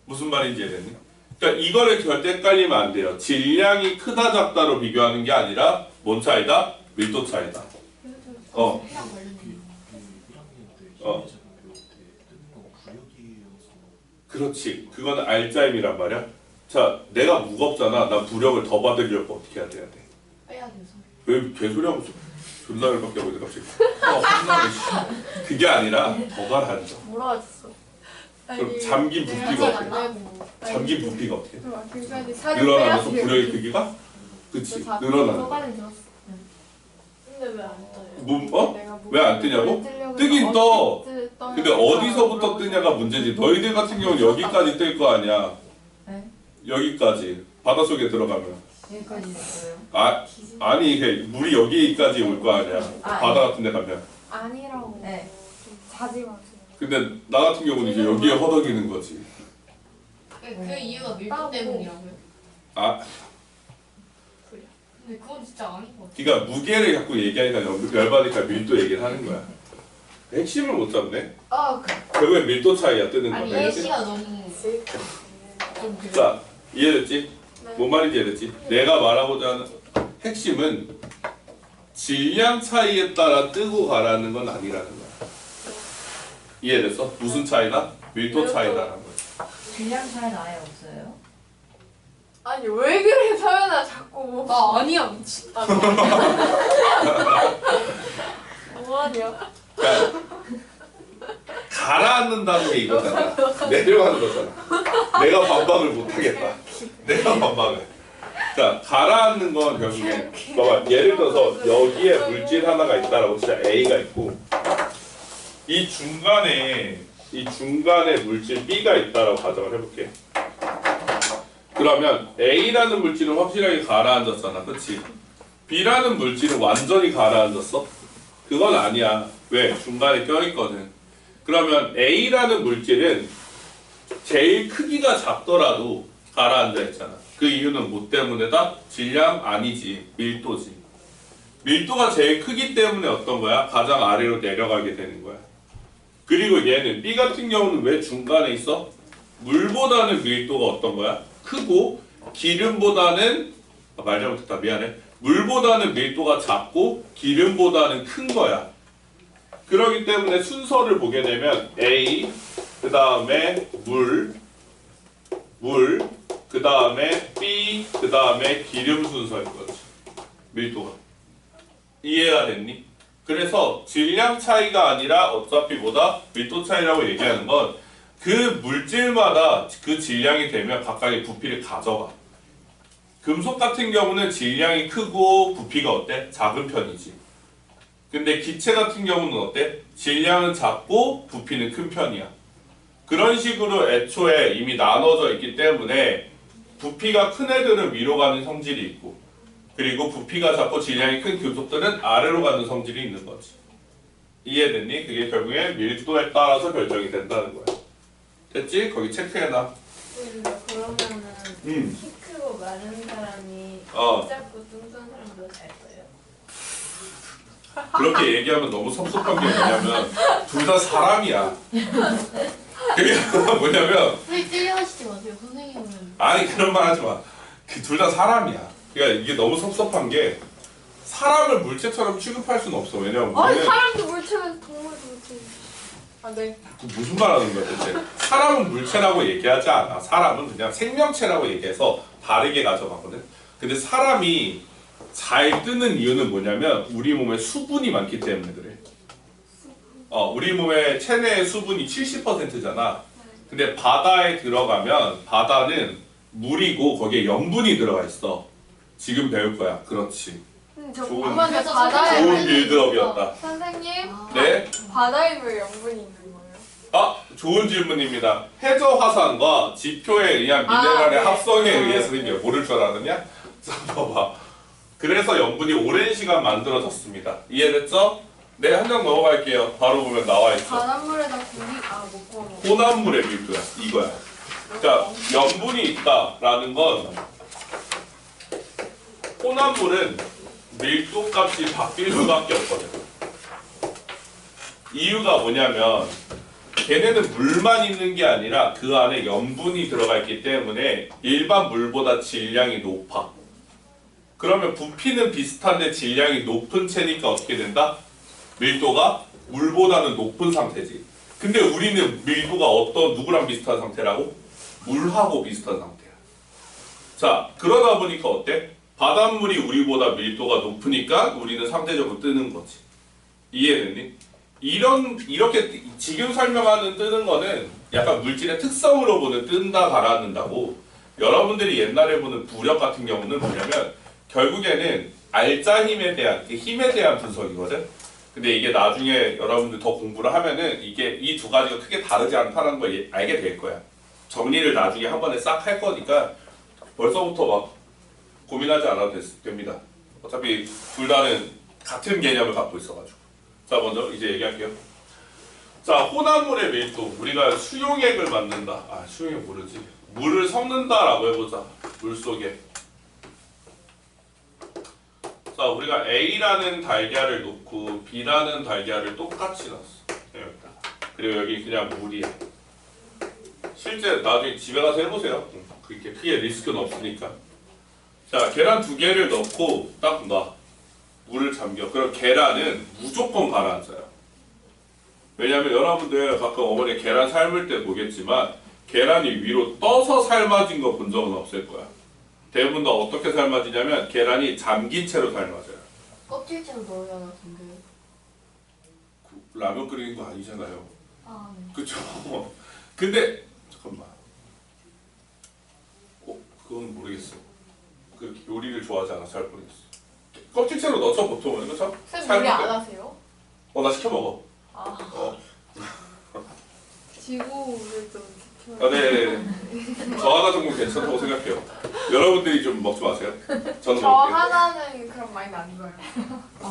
무슨 말인지 이해됐니? 그러니까 이거를 절대 헷갈리면 안 돼요. 질량이 크다 작다로 비교하는 게 아니라 뭔 차이다? 밀도 차이다. 어. 해양 관련된. 어. 그렇지. 그건 알짜임이란 말이야. 자, 내가 무겁잖아. 난 부력을 더 받으려고 어떻게 해야 돼? 빼야 돼서. 왜 개소리하고 존나 열받게 하고 있어 갑자기. 혼나네, 씨. 그게 아니라 더 가라앉아. 뭐라 하셨어? 그럼 잠긴 부피가 아직 어떻게 안 돼? 나고. 잠긴 부피가 어떻게 돼? 그러니까 살이 늘어나면서 빼야지. 부력의 크기가? 그치. 늘어나는 거야. 저까지 들었어. 근데 왜 안 떠요? 뭐? 왜 안 뜨냐고? 뜨긴 떠. 근데 어디서부터 뜨냐가 문제지. 너희들 같은 경우는 여기까지 뜰 거 아니야. 네? 여기까지. 바닷속에 들어가면. 여기까지 있어요. 아니 이게 물이 여기까지 올 거 아니야. 바다 같은 데 가면. 아니라고. 네. 자지 마세요. 근데 나 같은 경우는 이제 여기에 허덕이는 거지. 그 이유가 밀도 때문이라고요? 아, 근데 그건 진짜 아닌 것 같아. 그러니까 무게를 자꾸 얘기하니까 열받으니까 밀도 얘기를 하는 거야. 핵심을 못 잡네. 결국엔 밀도 차이야 뜨는 아니 거네. 예시가 너무 좀 그래. 자, 이해됐지? 뭔 말인지 이해됐지? 내가 말하고자 하는 핵심은 질량 차이에 따라 뜨고 가라는 건 아니라는 거야. 이해됐어? 무슨 차이다? 밀도 차이다라는 거야. 질량 차이는 아예 없어요. 아니 왜 그래 서연아 자꾸 나 아니야 미친. 뭐하냐? 그러니까 가라앉는다는 게 이거잖아. 내려가는 거잖아. 내가 반박을 못 하겠다. 내가 반박을. 자, 가라앉는 건 결국에 봐봐. 예를 들어서 여기에 물질 하나가 있다라고 진짜 A가 있고 이 중간에 물질 B가 있다라고 가정을 해볼게. 그러면 A라는 물질은 확실하게 가라앉았잖아. 그렇지? B라는 물질은 완전히 가라앉았어? 그건 아니야. 왜? 중간에 껴있거든. 그러면 A라는 물질은 제일 크기가 작더라도 가라앉아 있잖아. 그 이유는 뭐 때문에다? 질량 아니지. 밀도지. 밀도가 제일 크기 때문에 어떤 거야? 가장 아래로 내려가게 되는 거야. 그리고 얘는 B 같은 경우는 왜 중간에 있어? 물보다는 밀도가 어떤 거야? 크고 기름보다는 말 잘못했다 미안해. 물보다는 밀도가 작고 기름보다는 큰 거야. 그렇기 때문에 순서를 보게 되면 A 그 다음에 물 그 다음에 B 그 다음에 기름 순서인 거지. 밀도가 이해가 됐니? 그래서 질량 차이가 아니라 어차피 뭐다? 밀도 차이라고 얘기하는 건 그 물질마다 그 질량이 되면 각각의 부피를 가져가. 금속 같은 경우는 질량이 크고 부피가 어때? 작은 편이지. 근데 기체 같은 경우는 어때? 질량은 작고 부피는 큰 편이야. 그런 식으로 애초에 이미 나눠져 있기 때문에 부피가 큰 애들은 위로 가는 성질이 있고 그리고 부피가 작고 질량이 큰 금속들은 아래로 가는 성질이 있는 거지. 이해됐니? 그게 결국에 밀도에 따라서 결정이 된다는 거야. 됐지? 거기 체크해놔. 그러면은 키 크고 마른 사람이 키 작고 뚱뚱한 사람보다 잘 거예요? 그렇게 얘기하면 너무 섭섭한 게 뭐냐면 둘 다 사람이야. 그게 뭐냐면 선생님 찔려하시지 마세요. 선생님은 아니 그런 말 하지 마. 둘 다 사람이야. 그러니까 이게 너무 섭섭한 게 사람을 물체처럼 취급할 수는 없어. 왜냐면 아니 우리는 사람도 물체면 동물도 물체. 아 네. 무슨 말 하는 거야 대체? 사람은 물체라고 얘기하지 않아. 사람은 그냥 생명체라고 얘기해서 다르게 가져가거든. 근데 사람이 잘 뜨는 이유는 뭐냐면 우리 몸에 수분이 많기 때문에 그래. 우리 몸의 체내의 수분이 70%잖아. 근데 바다에 들어가면 바다는 물이고 거기에 염분이 들어가 있어. 지금 배울 거야. 그렇지. 저 좋은- 궁금한데 그래서 바다에 좋은 빌드업이었다. 선생님 네? 바다에 왜 염분이 있는 거예요? 좋은 질문입니다. 해저 화산과 지표에 의한 미네랄의 네. 합성에 의해서 생겨. 모를 줄 알았느냐? 자, 봐봐. 그래서 염분이 오랜 시간 만들어졌습니다. 이해됐죠? 네, 한 장 넘어갈게요. 바로 보면 나와 있어. 바닷물에다 고기 못 구워 먹어. 혼합물의 밀도야. 이거야. 그러니까 염분이 있다라는 건 혼합물은 밀도 값이 바뀔 수밖에 없거든. 이유가 뭐냐면 걔네는 물만 있는 게 아니라 그 안에 염분이 들어가 있기 때문에 일반 물보다 질량이 높아. 그러면 부피는 비슷한데 질량이 높은 체니까 어떻게 된다? 밀도가 물보다는 높은 상태지. 근데 우리는 밀도가 누구랑 비슷한 상태라고? 물하고 비슷한 상태야. 자, 그러다 보니까 어때? 바닷물이 우리보다 밀도가 높으니까 우리는 상대적으로 뜨는 거지. 이해됐니? 이렇게 지금 설명하는 뜨는 거는 약간 물질의 특성으로 보는 뜬다 가라앉는다고. 여러분들이 옛날에 보는 부력 같은 경우는 뭐냐면 결국에는 알짜 힘에 대한 분석이거든. 근데 이게 나중에 여러분들 더 공부를 하면은 이게 이 두 가지가 크게 다르지 않다는 걸 알게 될 거야. 정리를 나중에 한 번에 싹 할 거니까 벌써부터 막 고민하지 않아도 됩니다. 어차피 둘 다는 같은 개념을 갖고 있어가지고. 자, 먼저 이제 얘기할게요. 자, 혼합물의 밀도. 우리가 수용액을 만든다. 수용액 모르지. 물을 섞는다라고 해보자. 물 속에. 자, 우리가 A라는 달걀을 놓고 B라는 달걀을 똑같이 놨어. 여기다. 그리고 여기 그냥 물이야. 실제 나중에 집에 가서 해보세요. 그렇게 크게 리스크는 없으니까. 자, 계란 2개를 넣고 딱 놔. 물을 잠겨. 그럼 계란은 무조건 가라앉아요. 왜냐면 여러분들 가끔 어머니 계란 삶을 때 보겠지만 계란이 위로 떠서 삶아진 거 본 적은 없을 거야. 대부분 다 어떻게 삶아지냐면 계란이 잠긴 채로 삶아져요. 껍질째로 넣어야 하나 근데. 라면 끓이는 거 아니잖아요. 네. 그쵸? 근데 잠깐만. 그건 모르겠어. 그 요리를 좋아하지 않아 잘 모르겠어. 껍질째로 넣죠 보통은. 그쵸? 쌤 요리 안 하세요? 나 시켜 먹어. 지구를 좀 네. 저 하나 정도 괜찮다고 생각해요. 여러분들이 좀 먹지 마세요. 저는 저 먹을게요. 하나는 그런 많이 안 좋아요.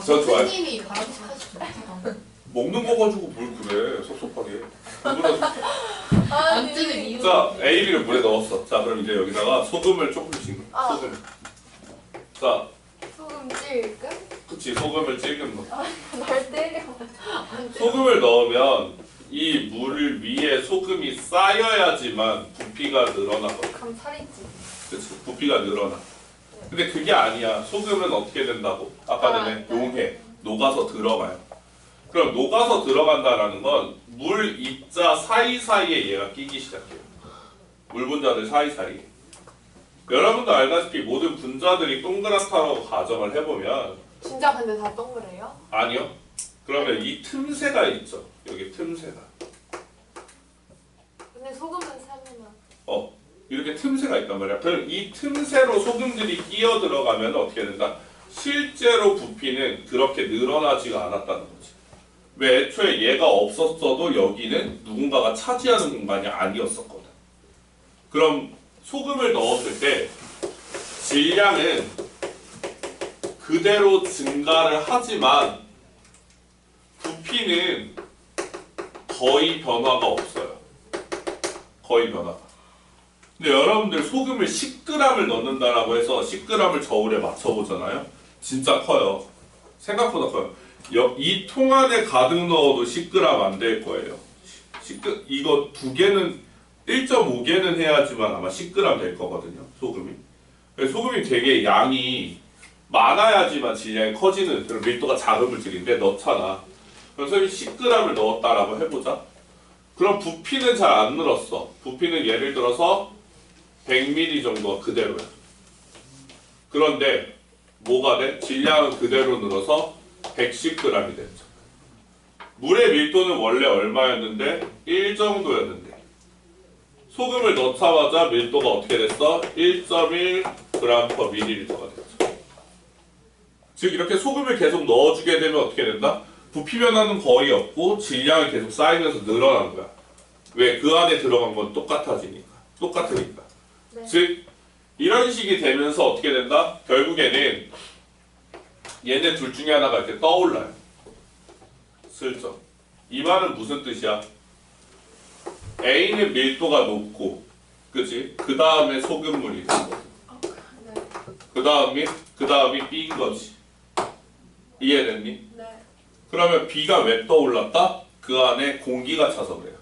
저 좋아요. 선생님이 바람직하시죠. 먹는 거 가지고 뭘 그래 섭섭하게. 누구나 안 뜨는 이유. 자, A를 물에 넣었어. 자, 그럼 이제 여기다가 소금을 조금씩. 소금. 자, 소금 찔끔? 그치. 소금을 찔끔 넣어. 날 때려. 소금을 넣으면 이 물 위에 소금이 쌓여야지만 부피가 늘어나거든. 그럼 살있지. 그치. 부피가 늘어나. 근데 그게 아니야. 소금은 어떻게 된다고? 아까 전에 용해. 녹아서 들어가요. 그럼 녹아서 들어간다라는 건 물 입자 사이사이에 얘가 끼기 시작해요. 물 분자들 사이사이에. 여러분도 알다시피 모든 분자들이 동그랗다고 가정을 해보면 진짜 근데 다 동그래요? 아니요. 그러면 이 틈새가 있죠. 여기 틈새가. 근데 소금은 살면은 이렇게 틈새가 있단 말이야. 그럼 이 틈새로 소금들이 끼어 들어가면 어떻게 된다? 실제로 부피는 그렇게 늘어나지가 않았다는 거지. 왜 애초에 얘가 없었어도 여기는 누군가가 차지하는 공간이 아니었었거든. 그럼 소금을 넣었을 때 질량은 그대로 증가를 하지만 부피는 거의 변화가 없어요. 거의 변화가. 근데 여러분들 소금을 10g을 넣는다라고 해서 10g을 저울에 맞춰보잖아요. 진짜 커요. 생각보다 커요. 이 통 안에 가득 넣어도 10g 안 될 거예요. 이거 두 개는 1.5개는 해야지만 아마 10g 될 거거든요. 소금이. 소금이 되게 양이 많아야지만 질량이 커지는 그런 밀도가 작은 물질인데 넣잖아. 그래서 10g을 넣었다라고 해보자. 그럼 부피는 잘 안 늘었어. 부피는 예를 들어서 100ml 정도가 그대로야. 그런데 뭐가 돼? 질량은 그대로 늘어서 110g이 됐죠. 물의 밀도는 원래 얼마였는데? 1 정도였는데 소금을 넣자마자 밀도가 어떻게 됐어? 1.1g/ml가 됐죠. 즉 이렇게 소금을 계속 넣어주게 되면 어떻게 된다? 부피 변화는 거의 없고 질량이 계속 쌓이면서 늘어난 거야. 왜? 그 안에 들어간 건 똑같아지니까. 똑같으니까. 네. 즉 이런 식이 되면서 어떻게 된다? 결국에는 얘네 둘 중에 하나가 이렇게 떠올라요. 슬쩍. 이 말은 무슨 뜻이야? A는 밀도가 높고, 그치? 그 다음에 소금물이 된 거지. 그 다음이 B인 거지. 이해됐니? 네. 그러면 B가 왜 떠올랐다? 그 안에 공기가 차서 그래요.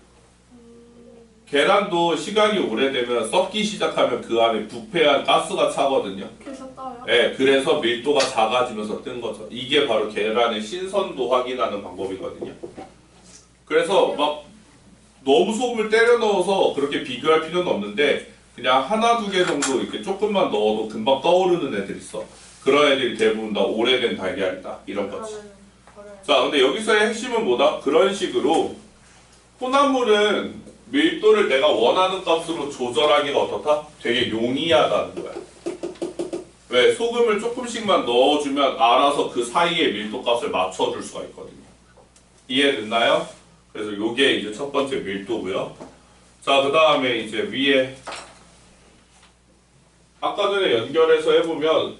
계란도 시간이 오래되면 썩기 시작하면 그 안에 부패한 가스가 차거든요. 그래서 떠요? 네, 그래서 밀도가 작아지면서 뜬 거죠. 이게 바로 계란의 신선도 확인하는 방법이거든요. 그래서 막 너무 소금을 때려 넣어서 그렇게 비교할 필요는 없는데 그냥 하나 두 개 정도 이렇게 조금만 넣어도 금방 떠오르는 애들 있어. 그런 애들이 대부분 다 오래된 달걀이다. 이런 거지. 그러면 버려요. 자, 근데 여기서의 핵심은 뭐다? 그런 식으로 혼합물은 밀도를 내가 원하는 값으로 조절하기가 어떻다? 되게 용이하다는 거야. 왜? 소금을 조금씩만 넣어주면 알아서 그 사이에 밀도 값을 맞춰줄 수가 있거든요. 이해됐나요? 그래서 요게 이제 첫 번째 밀도고요. 자, 그 다음에 이제 위에 아까 전에 연결해서 해보면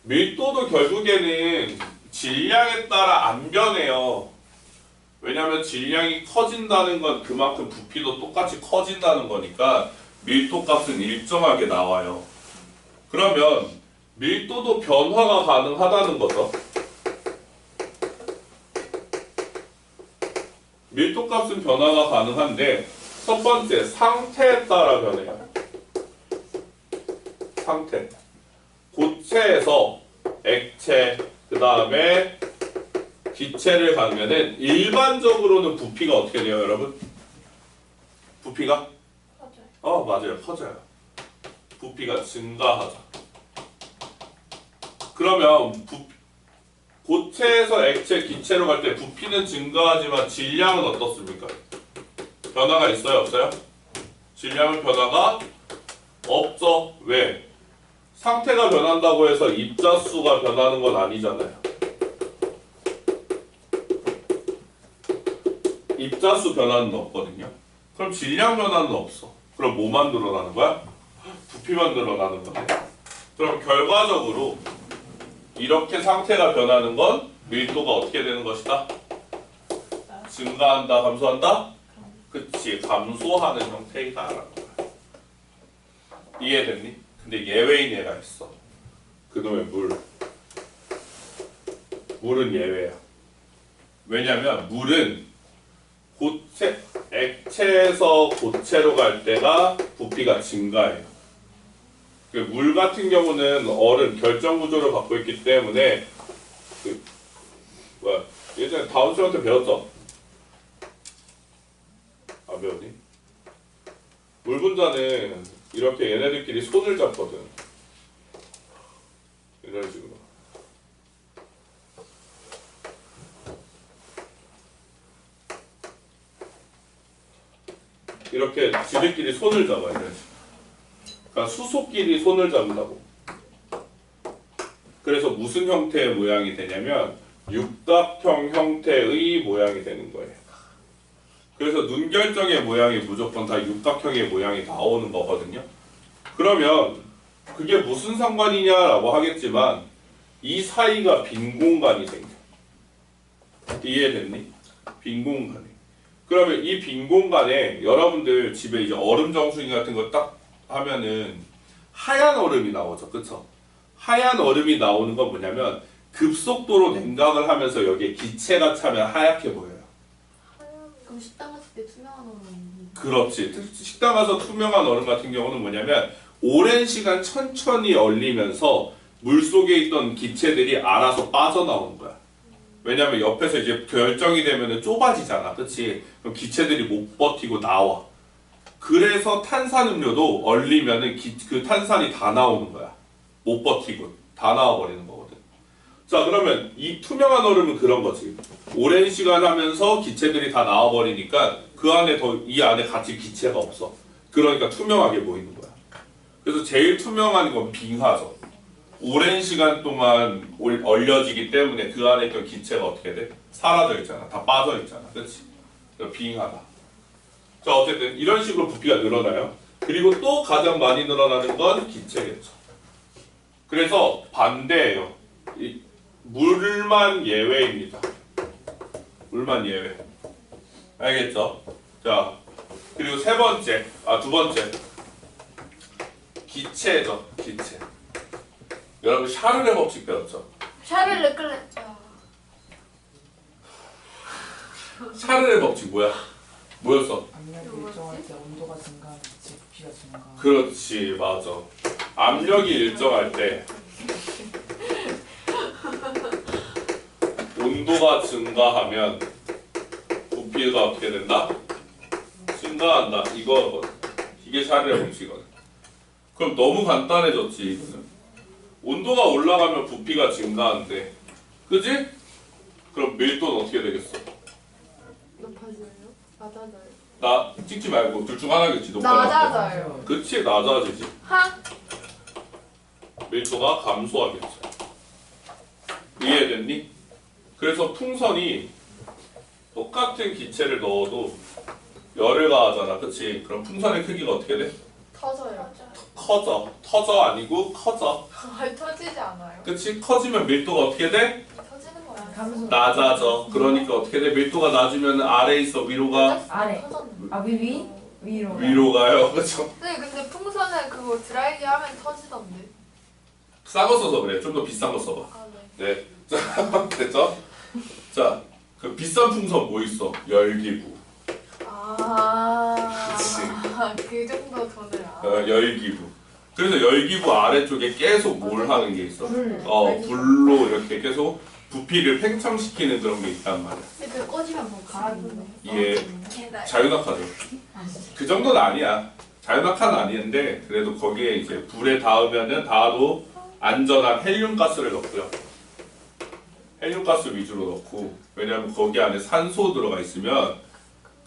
밀도도 결국에는 질량에 따라 안 변해요. 왜냐하면 질량이 커진다는 건 그만큼 부피도 똑같이 커진다는 거니까 밀도 값은 일정하게 나와요. 그러면 밀도도 변화가 가능하다는 거죠. 밀도 값은 변화가 가능한데 첫 번째 상태에 따라 변해요. 상태. 고체에서 액체, 그 다음에 기체를 가면은 일반적으로는 부피가 어떻게 돼요, 여러분? 부피가? 맞아요. 맞아요. 커져요. 부피가 증가하죠. 그러면 고체에서 액체, 기체로 갈 때 부피는 증가하지만 질량은 어떻습니까? 변화가 있어요, 없어요? 질량은 변화가 없죠. 왜? 상태가 변한다고 해서 입자수가 변하는 건 아니잖아요. 입자수 변화는 없거든요. 그럼 질량 변화는 없어. 그럼 뭐만 늘어나는 거야? 부피만 늘어나는 거네. 그럼 결과적으로 이렇게 상태가 변하는 건 밀도가 어떻게 되는 것이다? 증가한다, 감소한다? 그치, 감소하는 형태이다라는 거야. 이해됐니? 근데 예외인 애가 있어. 그놈의 물. 물은 예외야. 왜냐면 물은 액체에서 고체로 갈 때가 부피가 증가해요. 물 같은 경우는 얼은 결정 구조를 갖고 있기 때문에 예전에 다운쌤한테 배웠죠? 안 배웠니? 물 분자는 이렇게 얘네들끼리 손을 잡거든. 이런 식으로. 이렇게 지들끼리 손을 잡아요. 이런 식으로. 그러니까 수소끼리 손을 잡는다고. 그래서 무슨 형태의 모양이 되냐면 육각형 형태의 모양이 되는 거예요. 그래서 눈결정의 모양이 무조건 다 육각형의 모양이 나오는 거거든요. 그러면 그게 무슨 상관이냐라고 하겠지만 이 사이가 빈 공간이 생겨. 이해됐니? 빈 공간에. 그러면 이 빈 공간에 여러분들 집에 이제 얼음 정수기 같은 거 딱 하면은 하얀 얼음이 나오죠. 그쵸? 하얀 얼음이 나오는 건 뭐냐면 급속도로 냉각을 하면서 여기에 기체가 차면 하얗게 보여요. 그럼 식당 갔을 때 투명한 얼음. 그렇지. 식당 가서 투명한 얼음 같은 경우는 뭐냐면 오랜 시간 천천히 얼리면서 물속에 있던 기체들이 알아서 빠져나오는 거야. 왜냐면 옆에서 이제 결정이 되면 좁아지잖아. 그치? 그럼 기체들이 못 버티고 나와. 그래서 탄산음료도 얼리면은 그 탄산이 다 나오는 거야. 못 버티고 다 나와버리는 거거든. 자, 그러면 이 투명한 얼음은 그런 거지. 오랜 시간 하면서 기체들이 다 나와버리니까 그 안에 이 안에 같이 기체가 없어. 그러니까 투명하게 보이는 거야. 그래서 제일 투명한 건 빙하죠. 오랜 시간 동안 얼려지기 때문에 그 안에 있던 기체가 어떻게 돼? 사라져 있잖아. 다 빠져 있잖아. 그렇지? 빙하다. 자, 어쨌든 이런 식으로 부피가 늘어나요. 그리고 또 가장 많이 늘어나는 건 기체겠죠. 그래서 반대예요. 물만 예외입니다. 물만 예외. 알겠죠? 자, 그리고 두 번째. 기체죠. 기체. 여러분 샤를의 법칙 배웠죠? 샤를 르클레. 샤를의 법칙 뭐야? 뭐였어? 압력이 일정할 때 온도가 증가하면 부피가 증가. 그렇지, 맞아. 압력이 일정할 때 온도가 증가하면 부피가 어떻게 된다? 증가한다. 이게 샤를의 법칙이거든. 그럼 너무 간단해졌지, 이거는. 온도가 올라가면 부피가 증가한대. 그지? 그럼 밀도는 어떻게 되겠어? 높아져요? 낮아져요? 나 찍지 말고 둘 중 하나겠지. 높아질 때. 낮아져요. 그치, 낮아지지. 밀도가 감소하겠죠. 이해됐니? 그래서 풍선이 똑같은 기체를 넣어도 열을 가하잖아. 그치? 그럼 풍선의 크기가 어떻게 돼? 터져요. 커져. 터져 아니고 커져. 아니 터지지 않아요. 그치? 커지면 밀도가 어떻게 돼? 터지는 거야. 감소. 낮아져. 그러니까 어떻게 돼? 밀도가 낮으면 아래에 있어. 위로가? 아래. 터졌는데. 아 위위? 위로. 위로 가요. 그쵸? 네, 근데 풍선은 그거 드라이기 하면 터지던데. 싼 거 써서 그래. 좀 더 비싼 거 써봐. 아 네. 네. 자, 됐죠? 자, 그 비싼 풍선 뭐 있어? 열기구. 그 정도 돈을 열기구. 그래서 열기구 아래쪽에 계속 뭘 하는 게 있어? 불. 불로 이렇게 계속 부피를 팽창시키는 그런 게 있단 말이야. 근데 그 꺼지면 뭐 갈아주네. 이게 자유낙하죠. 그 정도는 아니야. 자유낙하는 아니는데 그래도 거기에 이제 불에 닿으면은 닿아도 안전한 헬륨가스를 넣고요. 헬륨가스 위주로 넣고, 왜냐하면 거기 안에 산소 들어가 있으면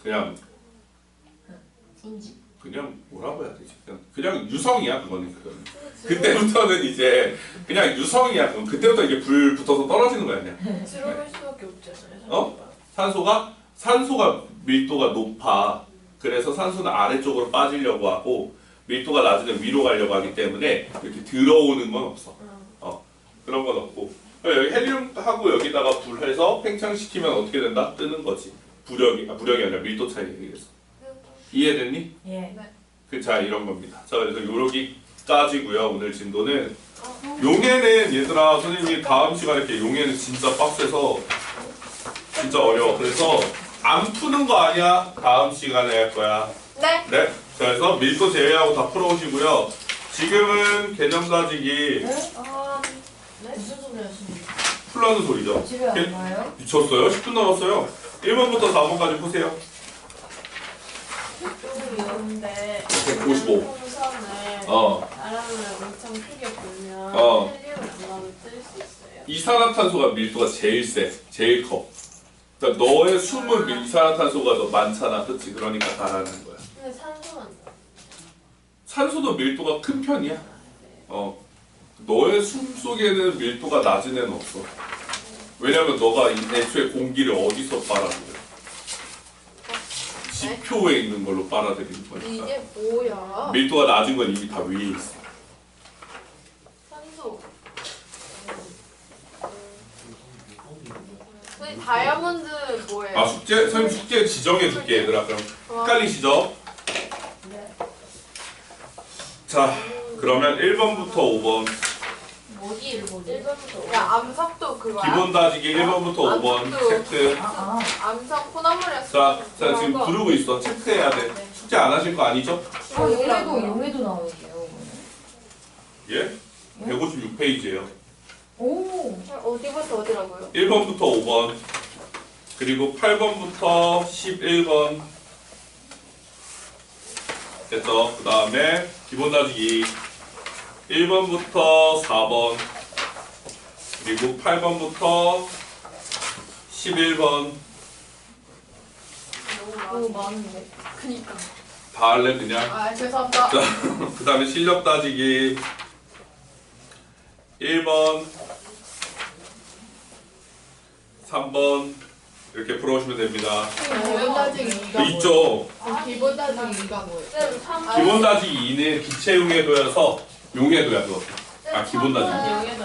그냥 뭐라고 해야 되지? 그냥 유성이야. 그거는. 그때부터는 이제 그냥 유성이야. 그때부터 이게 불 붙어서 떨어지는 거야 그냥. 들어올 수밖에 없잖아요. 어? 산소가 밀도가 높아. 그래서 산소는 아래쪽으로 빠지려고 하고 밀도가 낮으면 위로 가려고 하기 때문에 이렇게 들어오는 건 없어. 그런 건 없고. 여기 헬륨하고 여기다가 불해서 팽창시키면 어떻게 된다? 뜨는 거지. 부력이 아니라 밀도 차이 얘기해서. 이해됐니? 예. 자, 이런 겁니다. 자, 그래서 요러기까지고요. 오늘 진도는. 용해는 얘들아, 선생님이 다음 시간에 이렇게 용해는 진짜 빡세서 진짜 어려워. 그래서 안 푸는 거 아니야. 다음 시간에 할 거야. 네. 네. 자, 그래서 밀도 제외하고 다 풀어오시고요. 지금은 개념 가지기 무슨 소리 하시는 풀라는 소리죠. 집에 안 가요? 미쳤어요? 10분 남았어요. 1번부터 4번까지 푸세요. 조금 이런데 155. 풍선을 어. 바람을 엄청 크게 불면 어. 헬륨을 안 나도 뜰 수 있어요. 이산화탄소가 밀도가 제일 세. 제일 커. 그러니까 너의 숨은 이산화탄소가 더 많잖아. 그치? 그러니까 다라는 거야. 근데 산소는 산소도 밀도가 큰 편이야. 너의 숨 속에는 밀도가 낮은 애는 없어. 왜냐면 너가 애초에 공기를 어디서 빨아들여? 지표에 있는 걸로 빨아들이는 거니까. 이게 뭐야? 밀도가 낮은 건 이미 다 위에 있어. 산소. 선생님 다이아몬드 뭐예요? 아 숙제? 선생님 숙제 지정해 줄게 얘들아. 그럼 헷갈리시죠? 네. 자 그러면 1번부터 5번 뭐지 뭐지? 1번부터 야 암석도 그거야? 기본 다지기 1번부터 5번 체크. 암석 호나물이었어. 자 지금 부르고 있어. 체크해야 돼. 숙제 안 하실 거 아니죠? 용해도 나오는데요. 예? 156페이지예요. 오. 어디부터 어디라고요? 1번부터 5번 그리고 8번부터 11번 됐죠? 그 다음에 기본 다지기 1번부터 4번 그리고 8번부터 11번 너무 많은데. 그니까. 다 할래 그냥? 아 죄송합니다. 자, 그 다음에 실력 따지기 1번 3번 이렇게 풀어오시면 됩니다. 기본 따지기 2가 있죠? 기본 따지기 2가 뭐예요? 쌤 3번 기본 다지기 2는 기체 용해도여서 용해도야 그거. 아 기본 다지기. 용해도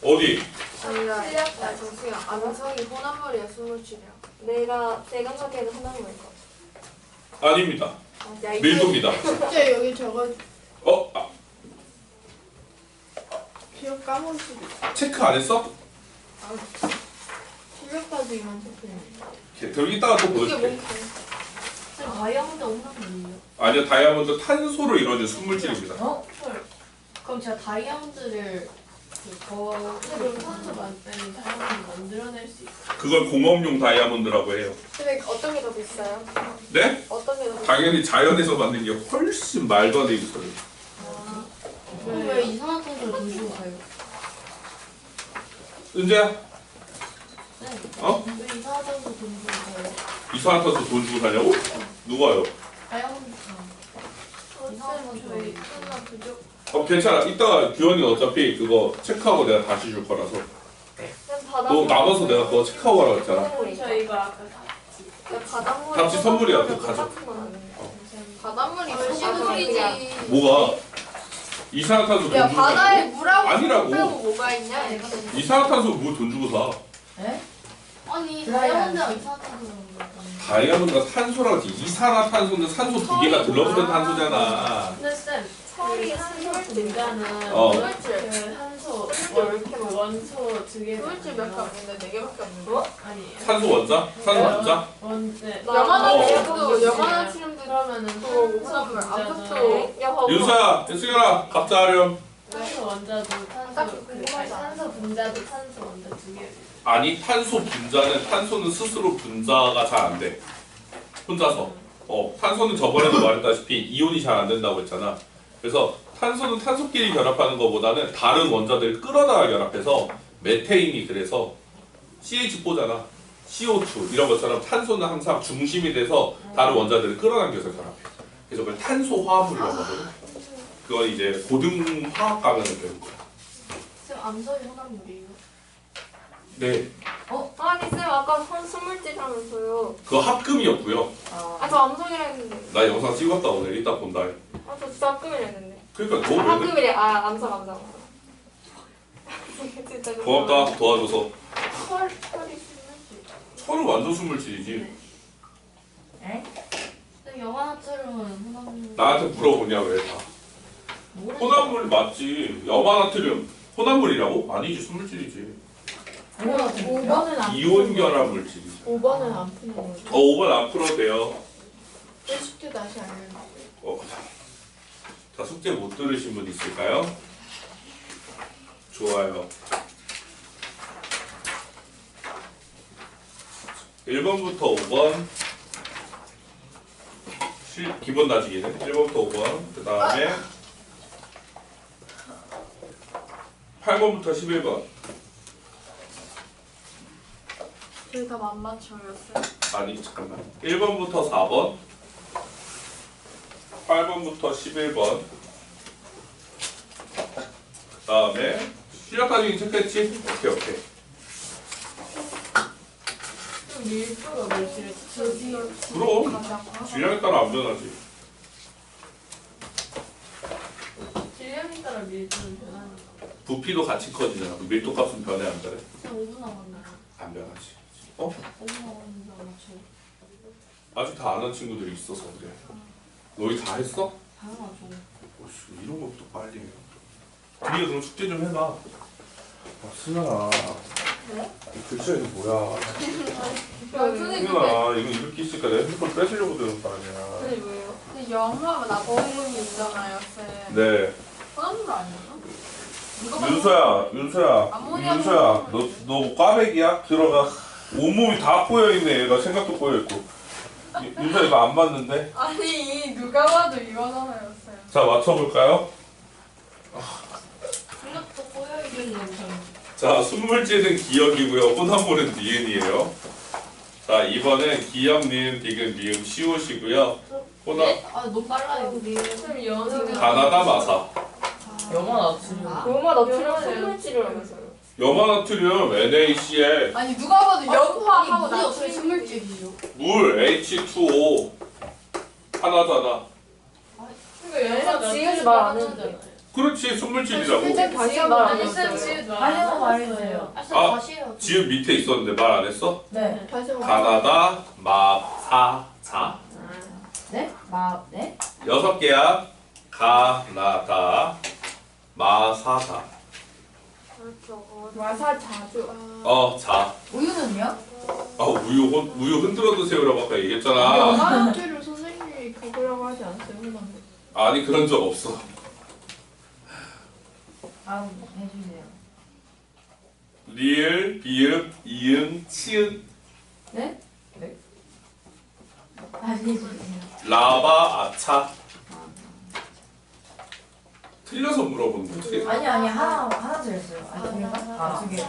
어디? 아니라 야 정수야 암석이 호나물이야 27이야. 내가 감각에는 호나무일 거. 아닙니다. 야, 이거 밀도입니다. 숙제 여기 저거 어? 아, 기억 까먹을 수도 있어. 체크 안 했어? 실력 따지기만 체크해. 그럼 이따가 또 이게 보여줄게. 뭔데? 쌤 다이아몬드 홈런이에요. 아니요 다이아몬드 탄소로 이루어진 순물질입니다. 어? 헐. 그럼 제가 다이아몬드를 그럼 산소 만드는 다이아몬드 만들어낼 수 있어요. 그걸 공업용 다이아몬드라고 해요. 근데 어떤 게 더 비싸요? 네? 어떤 게 더 비싸요? 당연히 자연에서 만든 게 훨씬 말도 안 되게 비싸요. 그럼 왜 이산화탄소를 돈 주고 가요? 은재야? 네. 어? 왜 이산화탄소 돈 주고 가요? 이산화탄소 돈 주고 사냐고? 누가요? 다이아몬드 이산화탄소 저희 끝나 부족. 괜찮아. 이따가 규현이 어차피 그거 체크하고 내가 다시 줄 거라서. 너 남아서 내가 그거 체크하고 가라고 했잖아. 저 이거 아까 바닷물. 답지 선물이야. 또 가져. 바닷물이 아, 시그널이지. 뭐가? 이산화탄소 돈 야 주고 바다에 사냐고? 물하고 아니라고. 물 빼고 뭐가 있냐? 이산화탄소 뭐 돈 주고 사? 네? 아니 드라이ヤー 다이아몬드가 이산화탄소라는 거잖아요. 다이아몬드가 탄소라고 하지. 이산화탄소는 산소 두 개가 들러붙은 탄소잖아. 근데 쌤 서울이 산소 분자는 어. 물질. 산소 몇 원소 두 개. 물질 몇 개 없는데 4개밖에 없는데. 아니에요. 산소 원자? 산소 원자? 네. 영화나트륨도 영화나트륨도 그러면은 또 산소 호나물 분자는 암석도 윤서야, 승현아, 각자 하렴. 산소 원자도 딱 산소 궁금하다. 산소 분자도 산소 원자 두 개. 아니, 탄소 분자는 탄소는 스스로 분자가 잘 안 돼. 혼자서. 탄소는 저번에도 말했다시피 이온이 잘 안 된다고 했잖아. 그래서 탄소는 탄소끼리 결합하는 것보다는 다른 원자들을 끌어다가 결합해서 메테인이 그래서 CH4잖아. CO2 이런 것처럼 탄소는 항상 중심이 돼서 다른 원자들을 끌어당겨서 결합해. 그래서 그걸 탄소화합물이라고 하거든. 그건 이제 고등화학 가면은 배운 거야. 쌤 암석이 호나물이에요? 네, 아니 쌤 아까 순물질하면서요. 그거 합금이었고요. 아 저 암석이라 했는데. 나 영상 찍었다 오늘 이따 본다. 아 저 진짜 합금이라 했는데. 그러니까 아, 너 왜? 합금이래. 아 암석. 진짜 고맙다 도와줘서. 철이 순물질. 철은 완전 순물질이지. 에? 쌤 영화나트륨은 호나물. 나한테 물어보냐 왜 다? 혼합물 맞지. 염화나트륨 혼합물이라고? 아니지 순물질이지. 5번은 안 이온 결합 물질이지. 5번은 안 푸는 거죠? 5번 안 풀어도 돼요. 숙제 다시 알려주세요. 자 숙제 못 들으신 분 있을까요? 좋아요. 1번부터 5번 기본 다지기는 1번부터 5번 그 다음에 8번부터 11번 저희 다 만만쳐였어요. 아니 잠깐만 1번부터 4번 8번부터 11번 그 다음에 실력 따지기 체크했지? 오케이 밀도가 물질을 드디어 그럼 질량에 따라 안 변하지. 질량에 따라 밀도는 변하는 거. 부피도 같이 커지잖아. 그 밀도 값은 변해 안 변해? 그냥 5분 남았나요? 안 변하지. 어? 5분 남았는데 맞죠? 아직 다 아는 친구들이 있어서 그래. 너희 다 했어? 당연하죠. 오씨, 이런 것도 빨리 해. 뒤에 그럼 숙제 좀 해봐. 아, 승현아. 네? 이 글자 이거 뭐야? 선생님 승현아, 이거 이렇게 있으니까 내 핸드폰 뺏으려고 드는 거 아니야. 근데 뭐예요? 근데 영화가 나보는 있잖아요, 쌤. 네. 소나무로 아니었나? 윤서야, 암모니아 너 꽈배기야? 들어가. 온몸이 다 꼬여있네. 얘가 생각도 꼬여있고. 윤서야, 이거 안 맞는데? 아니 누가 봐도 이거잖아요, 쌤. 자, 맞춰볼까요? 생각도 꼬여있는 자, 순물질은 기억이고요. 혼합물은 니은이에요. 자, 2번은 기억, 니은, 디귿, 미음, 시옷이고요. 혼합, 아 너무 빨라요. 쌤 연습. 가나다, 마사. 영화 나트륨. 로마 나트륨 순물질이라면서요. 염화나트륨, NaCl, 아니 누가 봐도 연화하고 물이 없어요. 나트륨 식물질이죠. 물, H2O. 하나잖아. 쌤 지읒 말안 했는데. 그렇지, 순물질이라고. 쌤 다시 말안 했어요. 아니요 말해주세요. 아, 다시 해요. 지읒 밑에 있었는데 말 안 했어? 네. 다시 해요. 가나다, 마사사. 네? 네? 6개야. 가나다, 마사사. 와사 자주. 자. 우유는요? 아, 우유 흔들어 드세요라고 아까 얘기했잖아. 연화나트륨 선생님이 그거라고 하지 않았어요? 혼합물. 아니, 그런 적 없어. 아 해주세요. 리을, 비읍, 이응, 치읓, 네? 다시 해주세요. 라바, 아차. 틀려서 물어보는 거지. 아니 하나 들었어요. 아니 두 개가? 두 개.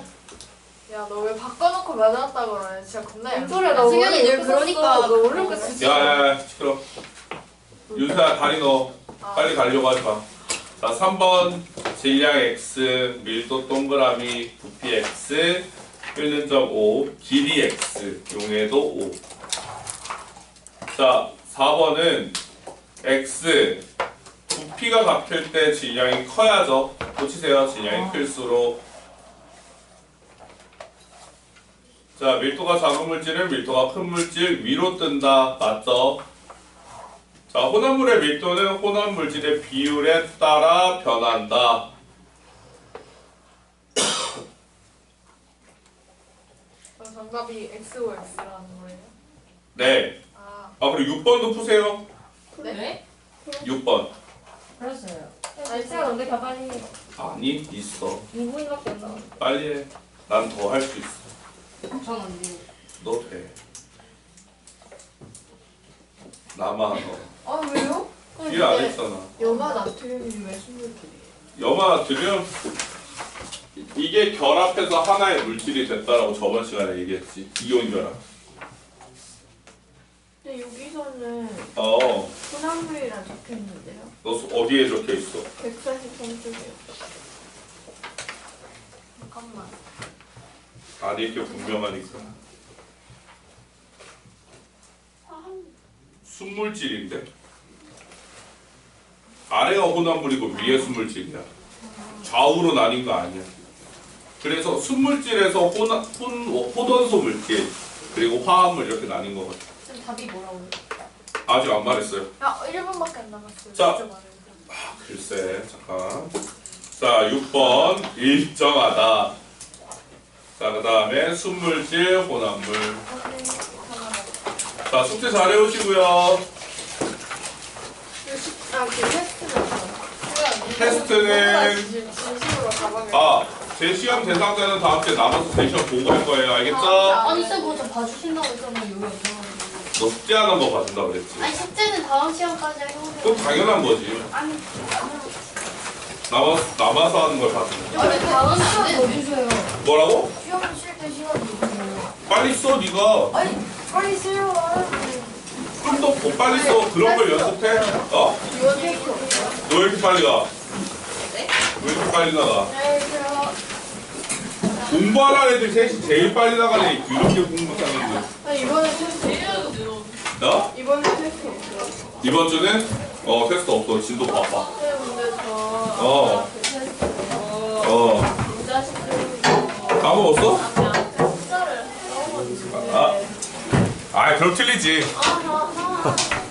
야, 너 왜 바꿔놓고 맞았다 그래? 진짜 겁나 뭔 양. 소리야? 나 승현이 원래 늘 이렇게 그러니까 썼어. 너 원래 이렇게 쓰지? 야, 시끄러. 윤서야, 다리 넣어. 빨리 가려고 하지 마. 자, 3번. 질량 X, 밀도 동그라미, 부피 X, 흐르는 점 O, 길이 X, 용해도 O. 자, 4번은 X, 부피가 같을 때 질량이 커야죠. 고치세요. 질량이 클수록. 자, 밀도가 작은 물질은 밀도가 큰 물질 위로 뜬다. 맞죠? 자, 혼합물의 밀도는 혼합 물질의 비율에 따라 변한다. 정답이 XOX라는 거예요? 네. 그리고 6번도 푸세요. 네? 6번. 그랬어요. 아니 쌤 근데 다 빨리 해. 아니, 있어. 2분밖에 안 남았어. 빨리 해. 난 더 할 수 있어. 전안 돼요. 너 돼. 나만 너. 아 왜요? 뒤에 안 했잖아. 연화나트륨이 왜 식물질이에요? 염화나트륨 이게 결합해서 하나의 물질이 됐다라고 저번 시간에 얘기했지. 이온 결합. 근데 여기서는 어, 혼합물이라 적혀있는데요. 너 어디에 적혀 있어? 143쪽이요. 잠깐만. 아니, 이렇게 분명하니까. 순물질인데? 아래가 혼합물이고 위에 순물질이야. 좌우로 나뉜 거 아니야. 그래서 순물질에서 호돈소 물질 그리고 화합물 이렇게 나뉜 거거든. 쌤 답이 뭐라고요? 아직 안 말했어요. 야, 1분밖에 안 남았어요. 자. 진짜 말해요. 글쎄, 잠깐. 자, 6번 일정하다. 자, 그 다음에 순물질, 혼합물. 자, 숙제 잘 해오시고요. 그 테스트는 테스트는 진심으로 가방에. 제 시험 대상자는 다음 주에 남아서 제 시험 보고 할 거예요. 알겠죠? 아니 쌤 그거 좀 봐주신다고 했잖아요. 여기 없어가지고. 너 숙제 하는 거 봐준다 그랬지. 아니 숙제는 다음 시간까지 해오세요. 그건 당연한 거지. 아니 남아서 하는 걸 봐주는 거. 아니 다음 시간에 더 주세요. 뭐라고? 시험 쉴때 시간 더 주세요. 빨리 써, 네가. 아니 빨리 쓰요. 좀 더 빨리 써. 그런 걸 연습해. 어? 너 왜 이렇게 빨리 가? 왜 이렇게 빨리 나가? 안녕히 계세요. 공부하는 애들 셋이 제일 빨리 나가네. 이렇게 공부하는 아니 이번에 테스트 내려도 너? 이번에 테스트 없어요. 이번 주는 테스트 없어. 진도 바빠. 근데 저 어. 그 테스트에서 어. 인자식으로 까먹었어? 앞에 숫자를 써먹었는데 아, 그럼 틀리지. 아하하